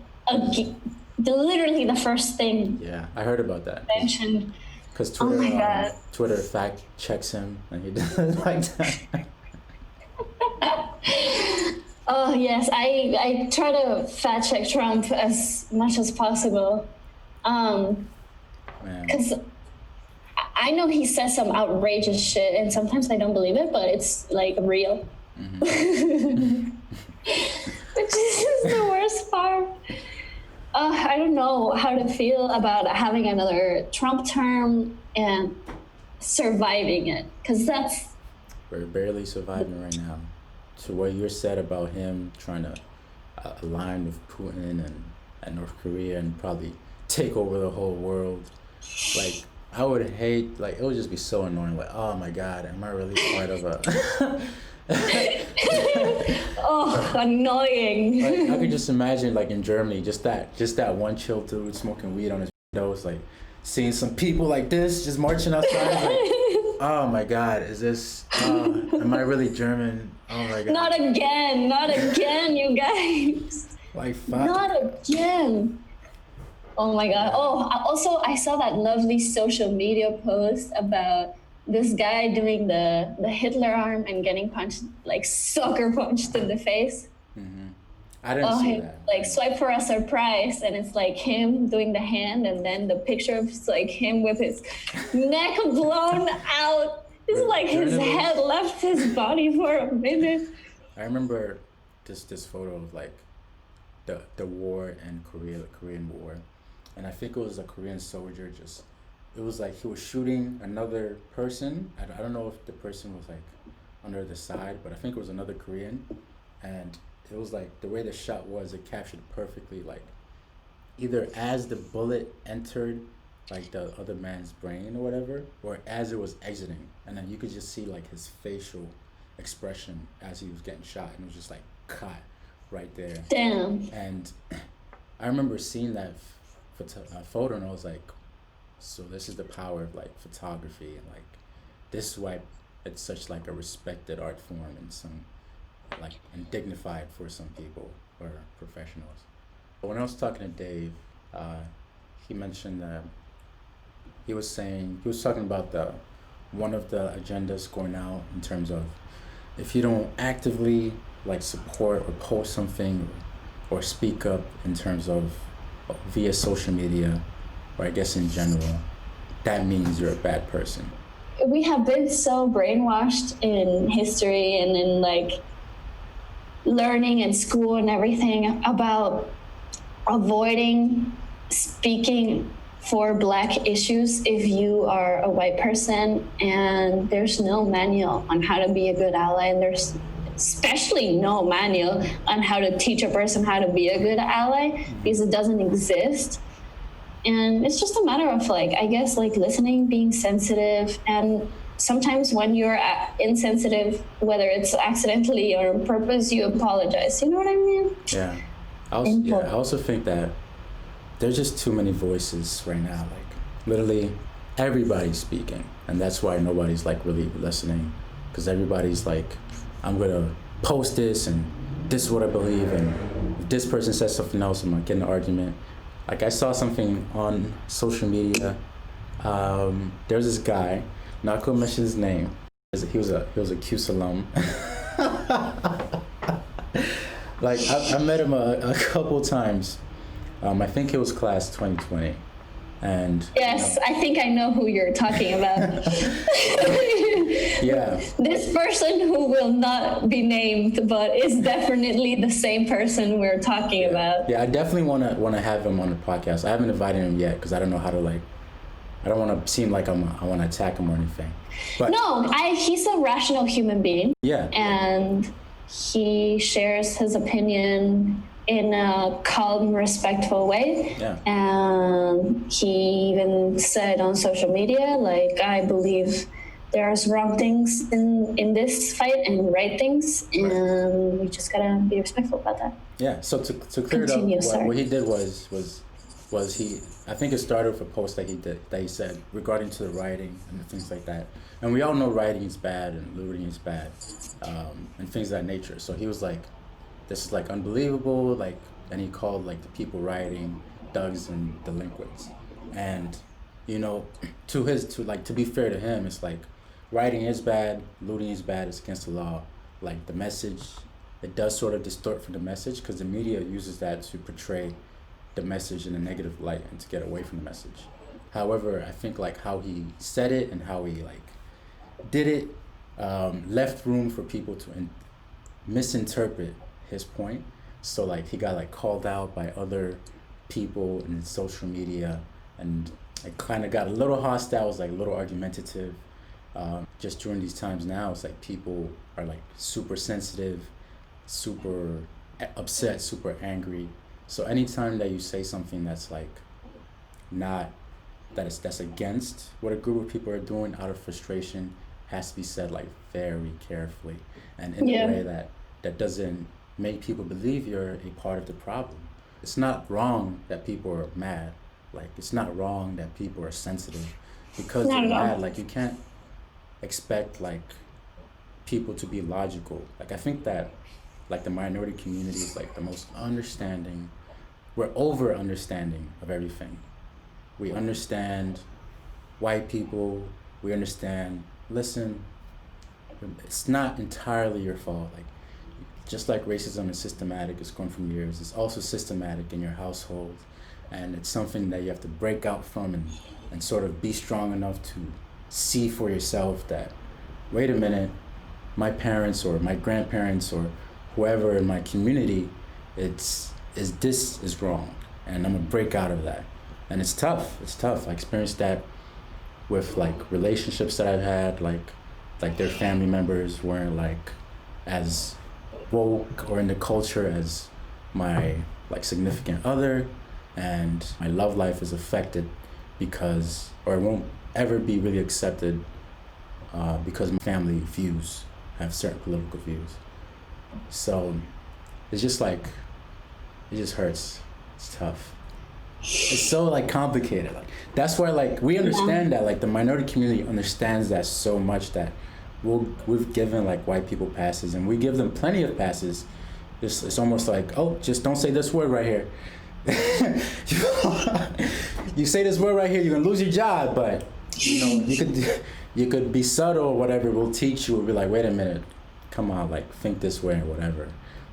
literally the first thing. Yeah, I heard about that. Mentioned. Because Oh Twitter, my God. Twitter fact checks him, and he doesn't like that. Oh yes, I try to fact check Trump as much as possible, Man. because I know he says some outrageous shit, and sometimes I don't believe it, but it's like real. Which is the worst part. I don't know how to feel about having another Trump term and surviving it, because that's We're barely surviving right now. So what you said about him trying to align with Putin and North Korea and probably take over the whole world, like I would hate, like it would just be so annoying. Like, oh my God, am I really part of a? oh annoying. Like, I could just imagine, like in Germany, just that one chill dude smoking weed on his windows, like seeing some people like this just marching outside. Like, oh my God, is this? Am I really German? Oh my God. Not again, you guys. Like fuck. Not again. Oh my God. Oh, also I saw that lovely social media post about this guy doing the Hitler arm and getting punched, like sucker punched in the face. I didn't see that. Like swipe for a surprise, and it's like him doing the hand, and then the picture of like him with his neck blown out. It's like his head left his body for a minute. I remember this photo of like the war in Korea, the Korean War, and I think it was a Korean soldier. Just it was like he was shooting another person. I don't know if the person was like under the side, but I think it was another Korean, and it was like the way the shot was, it captured perfectly, like either as the bullet entered like the other man's brain or whatever, or as it was exiting, and then you could just see like his facial expression as he was getting shot, and it was just like caught right there. Damn. And I remember seeing that photo, and I was like, so this is the power of like photography, and like this is why it's such like a respected art form and some like and dignified for some people or professionals. But when I was talking to Dave, he mentioned that he was talking about the one of the agendas going out in terms of if you don't actively like support or post something or speak up in terms of via social media, or I guess in general, that means you're a bad person. We have been so brainwashed in history and in like learning in school and everything about avoiding speaking for Black issues if you are a white person, and there's no manual on how to be a good ally, and there's especially no manual on how to teach a person how to be a good ally because it doesn't exist. And it's just a matter of like, I guess, like listening, being sensitive, and sometimes when you're insensitive, whether it's accidentally or on purpose, you apologize. You know what I mean? Yeah. I also think that there's just too many voices right now. Like literally everybody's speaking, and that's why nobody's like really listening, because everybody's like, I'm gonna post this and this is what I believe, and if this person says something else, I'm gonna get in an argument. Like I saw something on social media. There's this guy, not gonna mention his name. He was a Cuse alum. Like I met him a couple times. I think it was class 2020, and yes, I think I know who you're talking about. Yeah. This person who will not be named, but is definitely the same person we're talking about. Yeah, I definitely wanna have him on the podcast. I haven't invited him yet because I don't know how to like. I don't want to seem like I want to attack him or anything. But no, he's a rational human being. Yeah. And he shares his opinion in a calm, respectful way. Yeah. And he even said on social media, like, I believe there's wrong things in this fight and right things, and we just gotta be respectful about that. Yeah. So to clear it up, what he did was was I think it started with a post that he did, that he said regarding to the rioting and things like that. And we all know rioting is bad and looting is bad, and things of that nature. So he was like, this is like unbelievable, like, and he called like the people rioting thugs and delinquents. And, you know, to be fair to him, it's like rioting is bad, looting is bad, it's against the law. Like the message, it does sort of distort from the message because the media uses that to portray the message in a negative light and to get away from the message. However, I think like how he said it and how he like did it left room for people to misinterpret his point. So like he got like called out by other people in social media, and it kind of got a little hostile, it was like a little argumentative. Just during these times now, it's like people are like super sensitive, super upset, super angry. So anytime that you say something that's like that's against what a group of people are doing out of frustration, has to be said like very carefully and in a way that doesn't make people believe you're a part of the problem. It's not wrong that people are mad. Like it's not wrong that people are sensitive because they're mad. Like you can't expect like people to be logical. Like I think that like the minority community is like the most understanding. We're over understanding of everything. We understand white people. We understand, listen, it's not entirely your fault. Like just like racism is systematic, it's going from years, it's also systematic in your household. And it's something that you have to break out from and sort of be strong enough to see for yourself that, wait a minute, my parents or my grandparents or whoever in my community, this is wrong, and I'm gonna break out of that. And it's tough. I experienced that with like relationships that I've had, like their family members weren't like as woke or in the culture as my like significant other, and my love life is affected because, or it won't ever be really accepted because my family views have certain political views. So it's just like, it just hurts. It's tough. It's so like complicated. Like that's why like we understand that, like the minority community understands that so much that we've given like white people passes, and we give them plenty of passes. It's almost like, oh, just don't say this word right here. You say this word right here, you're gonna lose your job. But you know, you could be subtle or whatever. We'll teach you. We'll be like, wait a minute, come on, like think this way or whatever,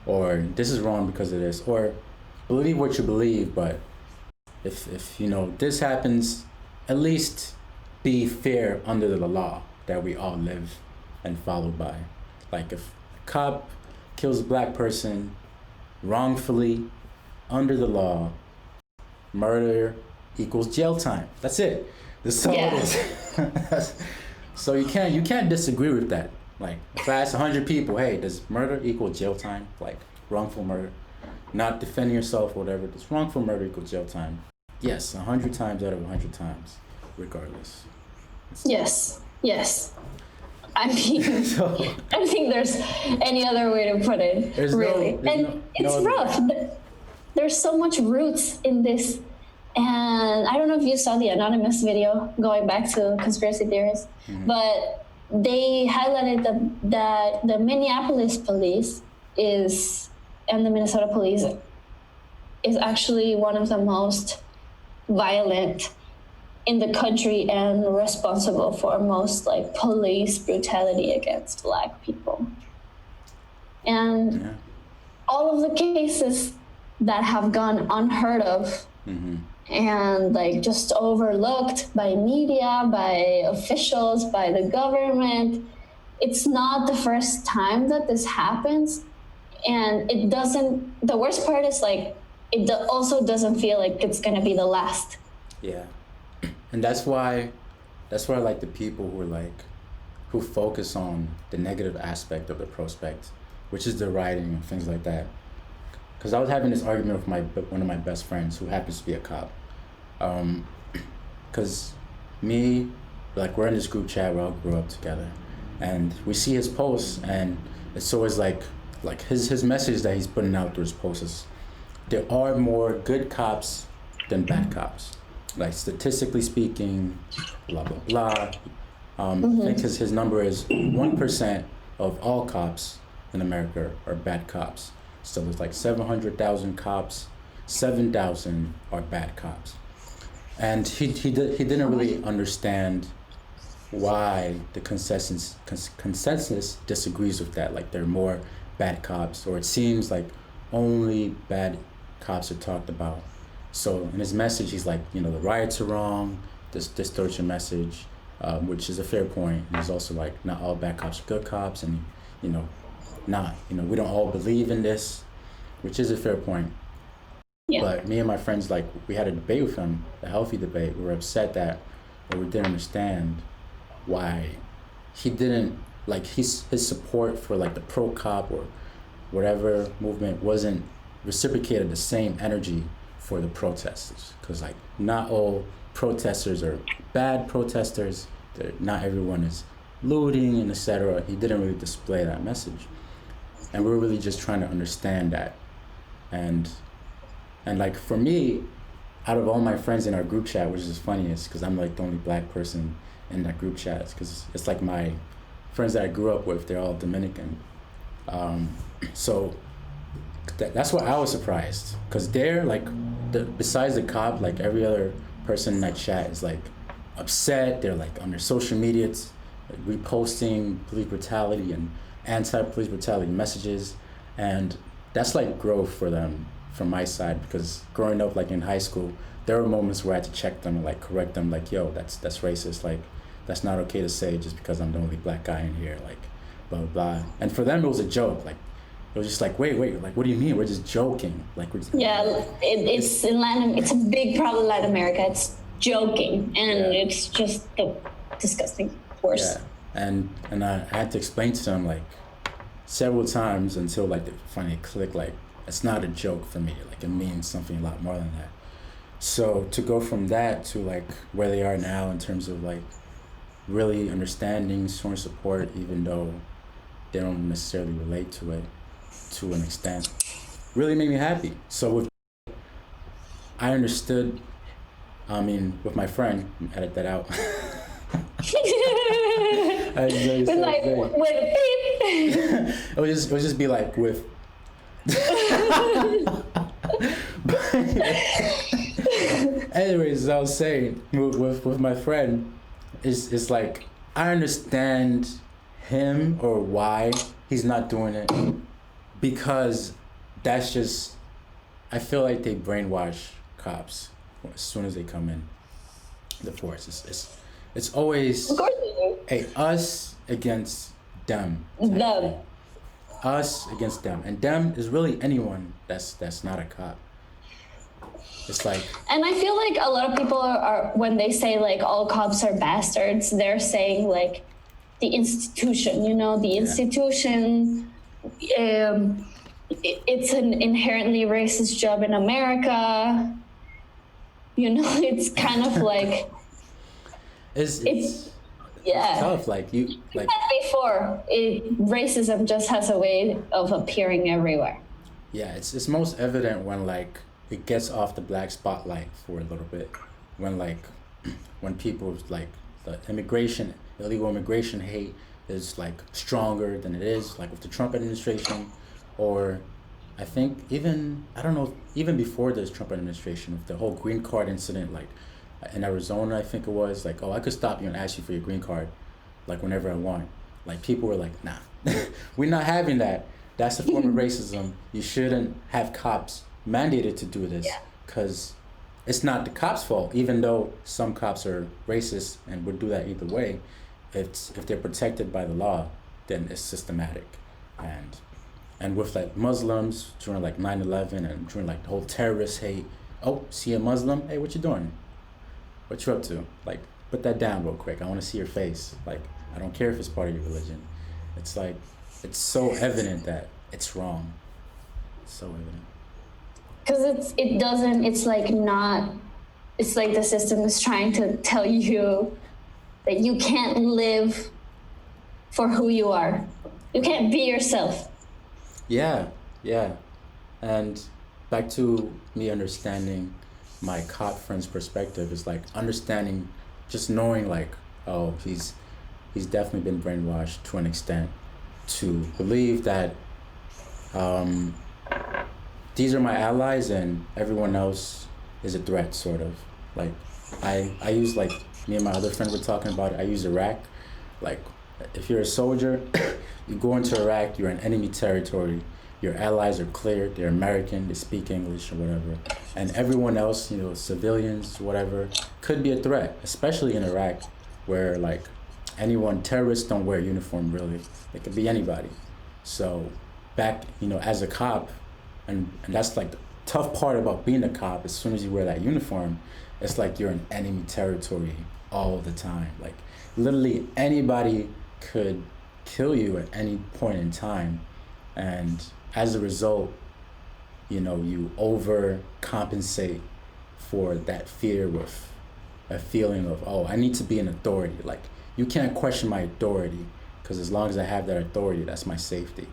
or this is wrong because of this, or believe what you believe. But if you know this happens, at least be fair under the law that we all live and follow by. Like if a cop kills a black person wrongfully under the law, murder equals jail time. That's it. That's all it is. So you can't disagree with that. Like if I ask 100 people, hey, does murder equal jail time? Like wrongful murder, not defending yourself or whatever, does wrongful murder equal jail time? Yes, 100 times out of 100 times, regardless. Yes. I mean, I don't think there's any other way to put it, really. It's rough. There's so much roots in this. And I don't know if you saw the anonymous video going back to conspiracy theories, but they highlighted that the Minneapolis police and the Minnesota police is actually one of the most violent in the country and responsible for most like police brutality against Black people. And all of the cases that have gone unheard of and like just overlooked by media, by officials, by the government, it's not the first time that this happens. And the worst part is like, it also doesn't feel like it's gonna be the last. Yeah. And that's why like the people who focus on the negative aspect of the prospect, which is the writing and things like that. Because I was having this argument with one of my best friends who happens to be a cop. Because me, like we're in this group chat, we all grew up together, and we see his posts, and it's always like his message that he's putting out through his posts is, there are more good cops than bad cops. Like statistically speaking, blah blah blah. I think his number is 1% of all cops in America are bad cops. So there's like 700,000 cops, 7,000 are bad cops. And he didn't really understand why the consensus disagrees with that. Like there are more bad cops, or it seems like only bad cops are talked about. So in his message, he's like, the riots are wrong. This distorts your message, which is a fair point. And he's also like, not all bad cops are good cops, and we don't all believe in this, which is a fair point. Yeah. But me and my friends, like, we had a debate with him, a healthy debate. We were upset that, or we didn't understand why he didn't, like, his support for like the pro cop or whatever movement wasn't reciprocated the same energy for the protesters. Because like not all protesters are bad protesters. Not everyone is looting and etc. He didn't really display that message. And we were really just trying to understand that. And like for me, out of all my friends in our group chat, which is funny, is because I'm like the only black person in that group chat, because it's like my friends that I grew up with, they're all Dominican. So that's why I was surprised, because they're like, besides the cop, like every other person in that chat is like upset. They're like on their social media, it's like reposting police brutality and anti-police brutality messages, and that's like growth for them from my side, because growing up like in high school, there were moments where I had to check them and like correct them, like, yo, that's racist, like that's not okay to say just because I'm the only black guy in here, like blah blah blah. And for them it was a joke, like it was just like, wait, like what do you mean, we're just joking, like we're just, it's in Latin, it's a big problem in Latin America, it's joking, and it's just the disgusting worst. And I had to explain to them like several times until like they finally clicked, like it's not a joke for me, like it means something a lot more than that. So to go from that to like where they are now in terms of like really understanding, showing support, even though they don't necessarily relate to it to an extent, really made me happy. So I understood, with my friend, edit that out. With like, with beep. it would just be like with. Anyways, as I was saying, with my friend, it's like I understand him or why he's not doing it, because that's just, I feel like they brainwash cops as soon as they come in the force. It's always, hey, us against them. Us against them, and them is really anyone that's not a cop. It's like, and I feel like a lot of people are when they say like all cops are bastards, they're saying like the institution, the institution, it's an inherently racist job in America. It's kind of like it's tough. Like you, like before, racism just has a way of appearing everywhere. Yeah, it's most evident when like it gets off the black spotlight for a little bit, when people like the illegal immigration hate is like stronger than it is like with the Trump administration, or I think even before this Trump administration, with the whole green card incident, like in Arizona, I think it was like, oh, I could stop you and ask you for your green card, like whenever I want. Like people were like, nah, we're not having that. That's a form of racism. You shouldn't have cops mandated to do this, because it's not the cops' fault, even though some cops are racist and would do that either way. If they're protected by the law, then it's systematic. And with like Muslims during like 9/11 and during like the whole terrorist hate, oh, see a Muslim, hey, what you doing? What you up to? Like, put that down real quick. I want to see your face. Like, I don't care if it's part of your religion. It's like, it's so evident that it's wrong. It's so evident. Because it's like the system is trying to tell you that you can't live for who you are. You can't be yourself. Yeah. And back to me understanding my cop friend's perspective is like understanding, just knowing like, oh, he's definitely been brainwashed to an extent to believe that these are my allies and everyone else is a threat, sort of. Like, I use, like, me and my other friend were talking about it, I use Iraq. Like, if you're a soldier, you go into Iraq, you're in enemy territory, your allies are cleared, they're American, they speak English or whatever, and everyone else, you know, civilians, whatever, could be a threat, especially in Iraq, where, like, terrorists don't wear a uniform, really. It could be anybody. So, back, you know, as a cop, and that's, like, the tough part about being a cop, as soon as you wear that uniform, it's like you're in enemy territory all the time. Like, literally anybody could kill you at any point in time, and as a result, you know, you overcompensate for that fear with a feeling of, oh, I need to be an authority. Like, you can't question my authority, because as long as I have that authority, that's my safety.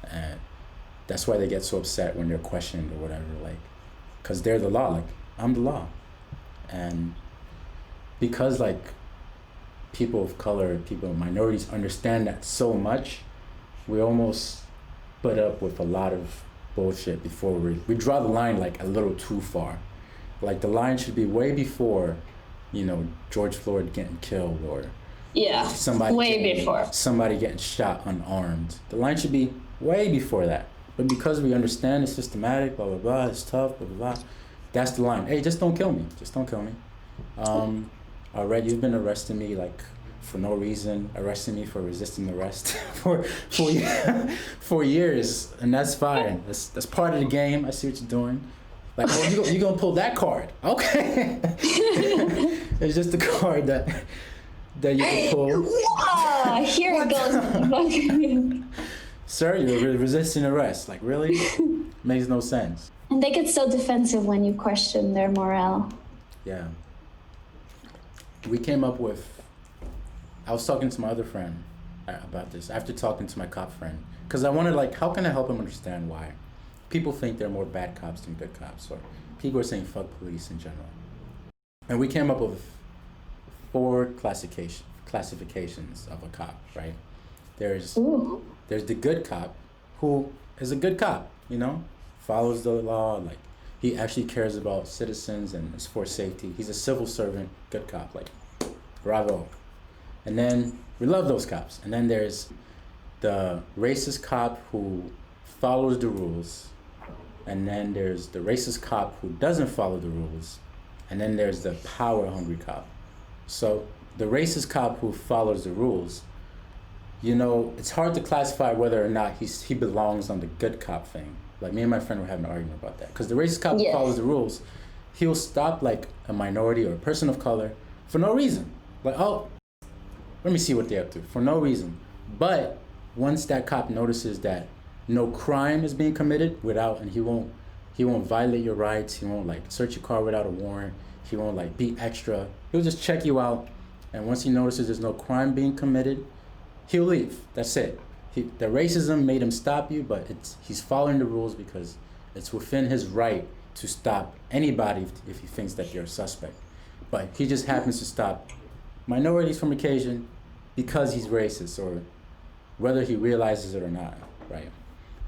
And that's why they get so upset when they're questioned or whatever, like, because they're the law. Like, I'm the law. And because, like, people of color, people, minorities understand that so much, we almost put up with a lot of bullshit before we draw the line, like, a little too far. Like, the line should be way before, you know, George Floyd getting killed, or somebody getting shot unarmed. The line should be way before that. But because we understand it's systematic, blah, blah, blah, it's tough, blah, blah, blah, that's the line. Hey, just don't kill me. Just don't kill me. Alright, you've been arresting me, like, for no reason, arresting me for resisting arrest for years, and that's fine. That's part of the game. I see what you're doing. Like, oh, you gonna pull that card? Okay. It's just the card that you can pull. Here it goes. Sir, you're resisting arrest. Like, really? Makes no sense. And they get so defensive when you question their morale. Yeah. We came up with, I was talking to my other friend about this after talking to my cop friend, because I wanted, like, how can I help him understand why people think there are more bad cops than good cops, or people are saying fuck police in general. And we came up with 4 classifications of a cop, right? There's the good cop, who is a good cop, you know, follows the law, like, he actually cares about citizens and is for safety. He's a civil servant, good cop, like, bravo. And then we love those cops. And then there's the racist cop who follows the rules. And then there's the racist cop who doesn't follow the rules. And then there's the power-hungry cop. So the racist cop who follows the rules, you know, it's hard to classify whether or not he belongs on the good cop thing. Like, me and my friend were having an argument about that. Because the racist cop who follows the rules, he'll stop, like, a minority or a person of color for no reason. Like, oh, let me see what they're up to, for no reason. But once that cop notices that no crime is being committed and he won't violate your rights, he won't, like, search your car without a warrant, he won't, like, be extra, he'll just check you out. And once he notices there's no crime being committed, he'll leave. That's it. The racism made him stop you, but he's following the rules because it's within his right to stop anybody if he thinks that you're a suspect. But he just happens to stop minorities from occasion because he's racist, or whether he realizes it or not, right?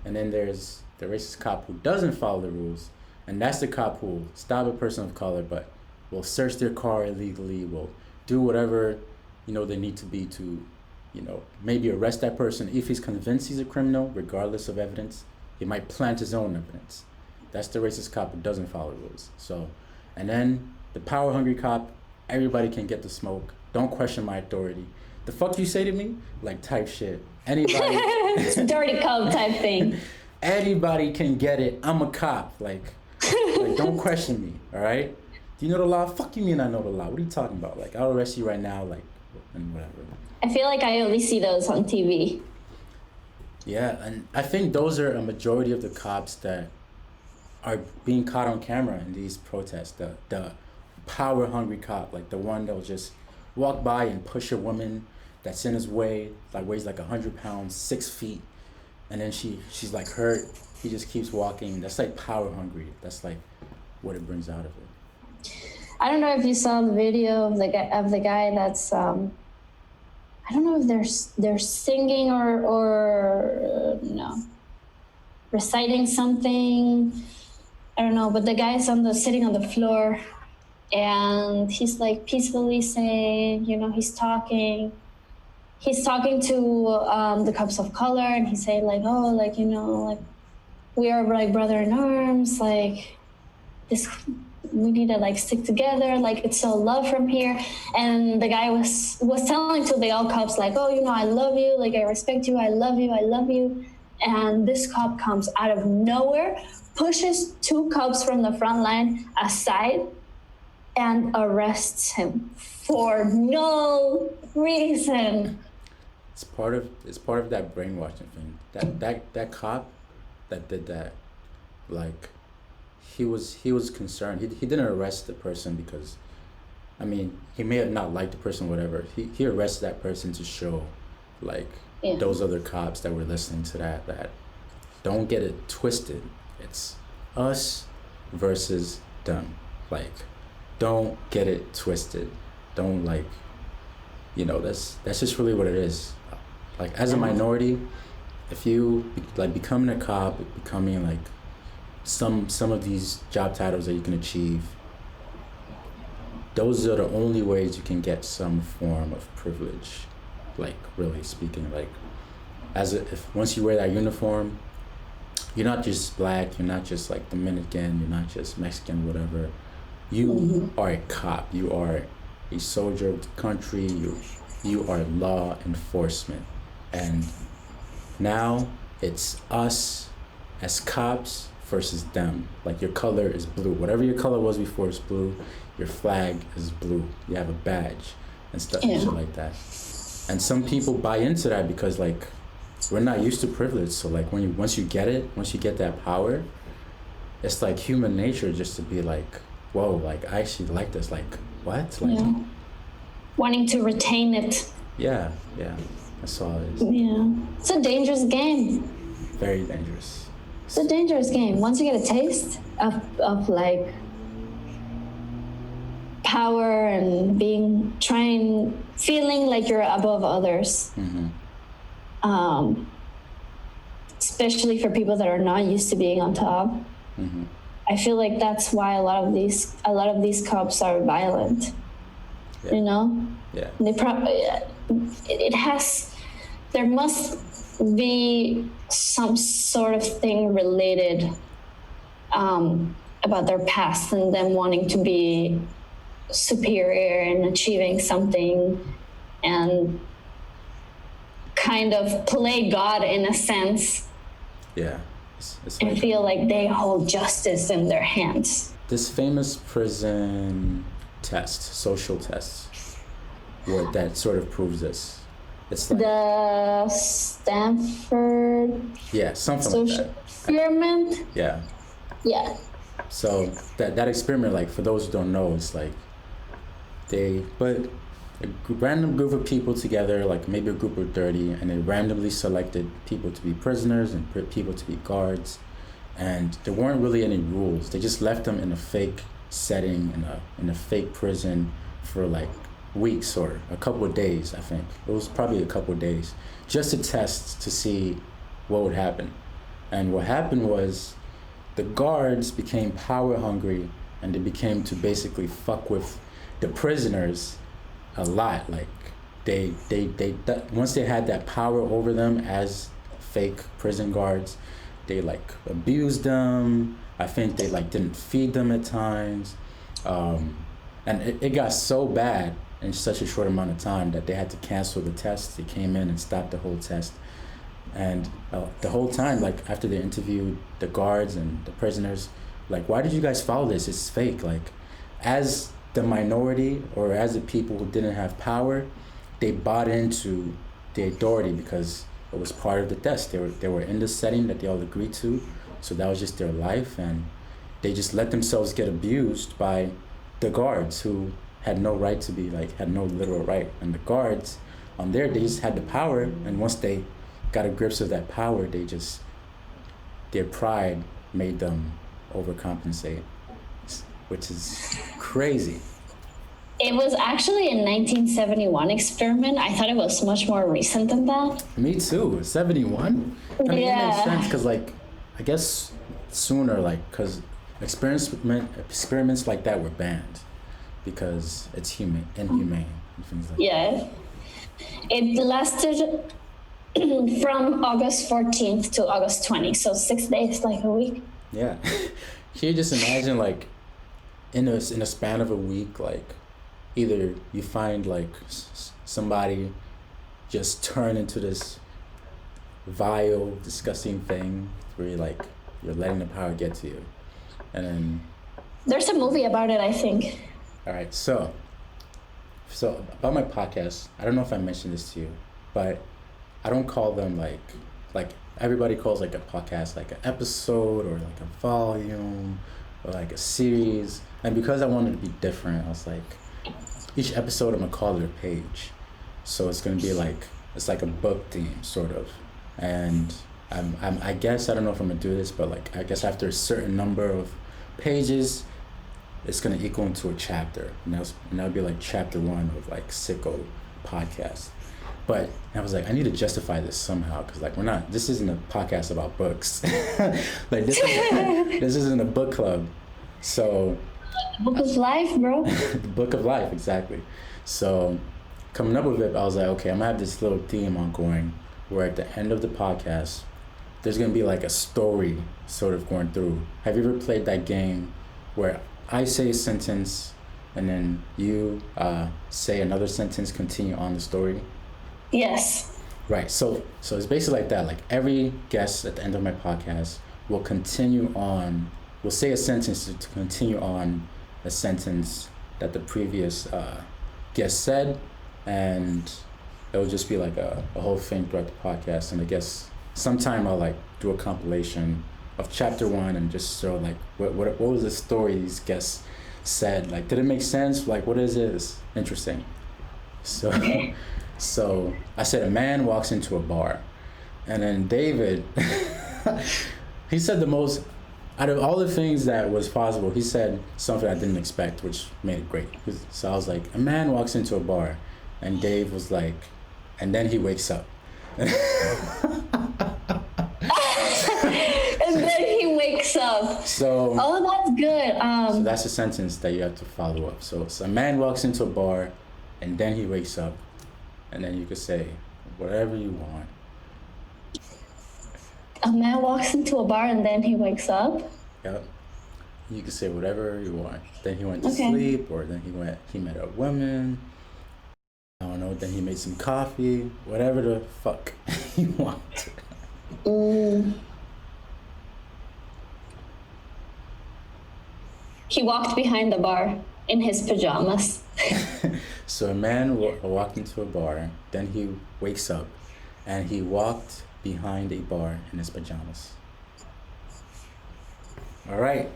And then there's the racist cop who doesn't follow the rules, and that's the cop who will stop a person of color, but will search their car illegally, will do whatever, you know, they need to be to, you know, maybe arrest that person if he's convinced he's a criminal, regardless of evidence. He might plant his own evidence. That's the racist cop who doesn't follow rules. So, and then the power-hungry cop, everybody can get the smoke. Don't question my authority. The fuck you say to me? Like, type shit. Anybody. Dirty cop type thing. Anybody can get it. I'm a cop. Like, don't question me, all right? Do you know the law? Fuck you mean I know the law. What are you talking about? Like, I'll arrest you right now, like, and whatever. I feel like I only see those on TV. Yeah, and I think those are a majority of the cops that are being caught on camera in these protests. The power-hungry cop, like the one that'll just walk by and push a woman that's in his way, like weighs like 100 pounds, 6 feet, and then she's like hurt. He just keeps walking. That's like power-hungry. That's like what it brings out of it. I don't know if you saw the video of the guy that's I don't know if they're singing or no, reciting something. I don't know, but the guy's sitting on the floor, and he's like peacefully saying, he's talking to the cups of color, and he's saying like, oh, like, like, we are like brother in arms, like this, we need to like stick together, like it's so love from here. And the guy was telling to the all cops like, oh, I love you, like I respect you, I love you. And this cop comes out of nowhere, pushes 2 cops from the front line aside, and arrests him for no reason. It's part of that brainwashing thing. That cop that did that, like, he was concerned. He didn't arrest the person because, I mean, he may have not liked the person, whatever. He arrested that person to show, like, those other cops that were listening to that don't get it twisted. It's us versus them. Like, don't get it twisted. Don't, like, that's just really what it is. Like, as a minority, if you like becoming a cop, becoming like some of these job titles that you can achieve, those are the only ways you can get some form of privilege. Like, really speaking, like, if once you wear that uniform, you're not just black, you're not just like Dominican, you're not just Mexican, whatever. You are a cop. You are a soldier of the country. You are law enforcement. And now it's us as cops versus them. Like, your color is blue. Whatever your color was before is blue. Your flag is blue. You have a badge and stuff and shit like that. And some people buy into that because, like, we're not used to privilege. So, like, once you get that power, it's like human nature just to be like, whoa, like, I actually like this. Like, what? Like, wanting to retain it. Yeah. That's all it is. Yeah. It's a dangerous game. Very dangerous. It's a dangerous game. Once you get a taste of like power and feeling like you're above others. Especially for people that are not used to being on top. I feel like that's why a lot of these cops are violent. Yeah. They probably there must be some sort of thing related about their past and them wanting to be superior and achieving something and kind of play God in a sense. Yeah. And feel like they hold justice in their hands. This famous prison test, social test, that sort of proves this. It's like the Stanford something like that. Experiment. Yeah. So that experiment, like, for those who don't know, it's like they put a random group of people together, like maybe a group of 30, and they randomly selected people to be prisoners and people to be guards, and there weren't really any rules. They just left them in a fake setting, in a fake prison for like weeks or a couple of days. I think it was probably a couple of days, just to test to see what would happen. And what happened was the guards became power hungry, and they became to basically fuck with the prisoners a lot. Like, they once they had that power over them as fake prison guards, they like abused them. I think they like didn't feed them at times, and it got so bad in such a short amount of time that they had to cancel the test. They came in and stopped the whole test. And the whole time, like, after they interviewed the guards and the prisoners, like, why did you guys follow this? It's fake. Like, as the minority or as the people who didn't have power, they bought into the authority because it was part of the test. They were in the setting that they all agreed to, so that was just their life, and they just let themselves get abused by the guards who had no right to be, like, had no literal right. And the guards they just had the power, and once they got a grips of that power, their pride made them overcompensate, which is crazy. It was actually a 1971 experiment. I thought it was much more recent than that. Me too. 71. I mean, it makes sense because, like, I guess sooner, like, because experiments like that were banned because it's inhumane and things like that. Yeah. It lasted from August 14th to August 20th, so 6 days, like a week. Yeah. Can you just imagine, like, in a span of a week, like, either you find like somebody just turn into this vile, disgusting thing where you're letting the power get to you, and then there's a movie about it, I think. All right, so about my podcast, I don't know if I mentioned this to you, but I don't call them like everybody calls like a podcast like an episode or like a volume or like a series, and because I wanted to be different, I was like, each episode I'm gonna call it a page, so it's gonna be like it's like a book theme sort of, and I guess I don't know if I'm gonna do this, but like I guess after a certain number of pages, it's gonna equal into a chapter, and that'll be like chapter 1 of like Ssico podcast. But I was like, I need to justify this somehow, because like this isn't a podcast about books. Like this isn't a book club, so. Book of life, bro. The book of life, exactly. So coming up with it, I was like, okay, I'm gonna have this little theme ongoing where at the end of the podcast, there's gonna be like a story sort of going through. Have you ever played that game where I say a sentence and then you say another sentence, continue on the story? Yes. Right. So it's basically like that. Like every guest at the end of my podcast will continue on. We'll say a sentence to continue on a sentence that the previous guest said, and it'll just be like a whole thing throughout the podcast. And I guess sometime I'll like do a compilation of chapter 1 and just show like what was the story these guests said. Like, did it make sense? Like, what is it? It's interesting. So, so I said a man walks into a bar, and then David, he said the most. Out of all the things that was possible, he said something I didn't expect, which made it great. So I was like, a man walks into a bar, and Dave was like, and then he wakes up. And then he wakes up. So, oh, that's good. So that's a sentence that you have to follow up. So a man walks into a bar, and then he wakes up, and then you could say whatever you want. A man walks into a bar and then he wakes up? Yep. You can say whatever you want. Then he went to sleep, or then he met a woman. I don't know, then he made some coffee. Whatever the fuck you want. He walked behind the bar in his pajamas. So a man walked into a bar, then he wakes up, and he walked behind a bar in his pajamas. All right,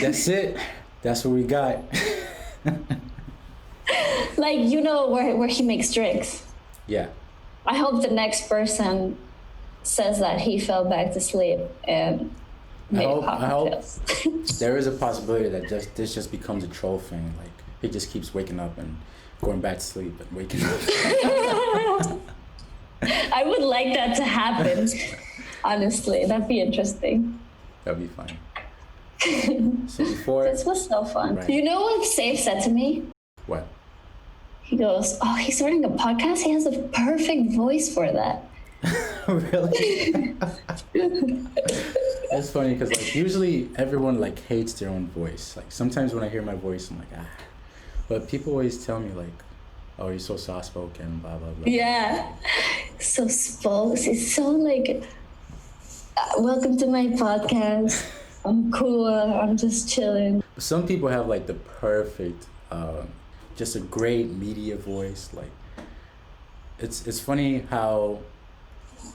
that's it. That's what we got. Like, you know where he makes drinks. Yeah. I hope the next person says that he fell back to sleep and made cocktails. I hope there is a possibility that this just becomes a troll thing. Like he just keeps waking up and going back to sleep and waking up. I would like that to happen. Honestly, that'd be interesting. That'd be fun. So before this was so fun. Right. You know what Safe said to me? What? He goes, "Oh, he's starting a podcast. He has a perfect voice for that." Really? That's funny because like usually everyone like hates their own voice. Like sometimes when I hear my voice, I'm like but people always tell me like, "Oh, you're so soft spoken," blah blah blah. Yeah, so it's so like, welcome to my podcast. I'm cool. I'm just chilling. Some people have like the perfect, just a great media voice. Like, it's funny how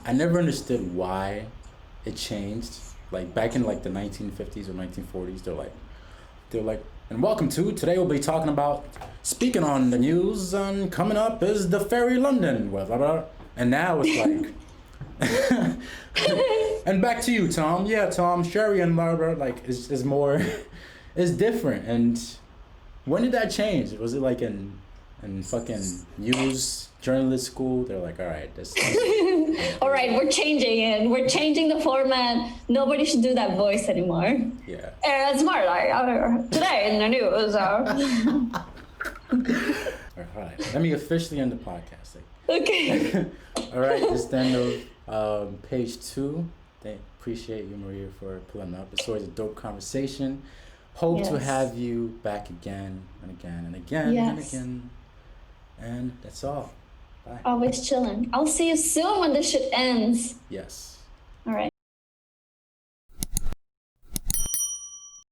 I never understood why it changed. Like back in like the 1950s or 1940s, they're like, and welcome to today we'll be talking about speaking on the news and coming up is the ferry London, blah, blah, blah. And now it's like. And back to you, Tom. Yeah, Tom, Sherry, and blah, blah, like it's more, it's different, and When did that change? Was it like in fucking news journalist school? They're like, all right, this. All right, we're changing it. We're changing the format. Nobody should do that voice anymore. Yeah. It's more like today in the news. All right. Let me officially end the podcast. Okay. All right. This is the end of page 2. Appreciate you, Maria, for pulling up. It's always a dope conversation. Hope to have you back again and again and again and again. And that's all. Bye. Always chilling. I'll see you soon when this shit ends. Yes.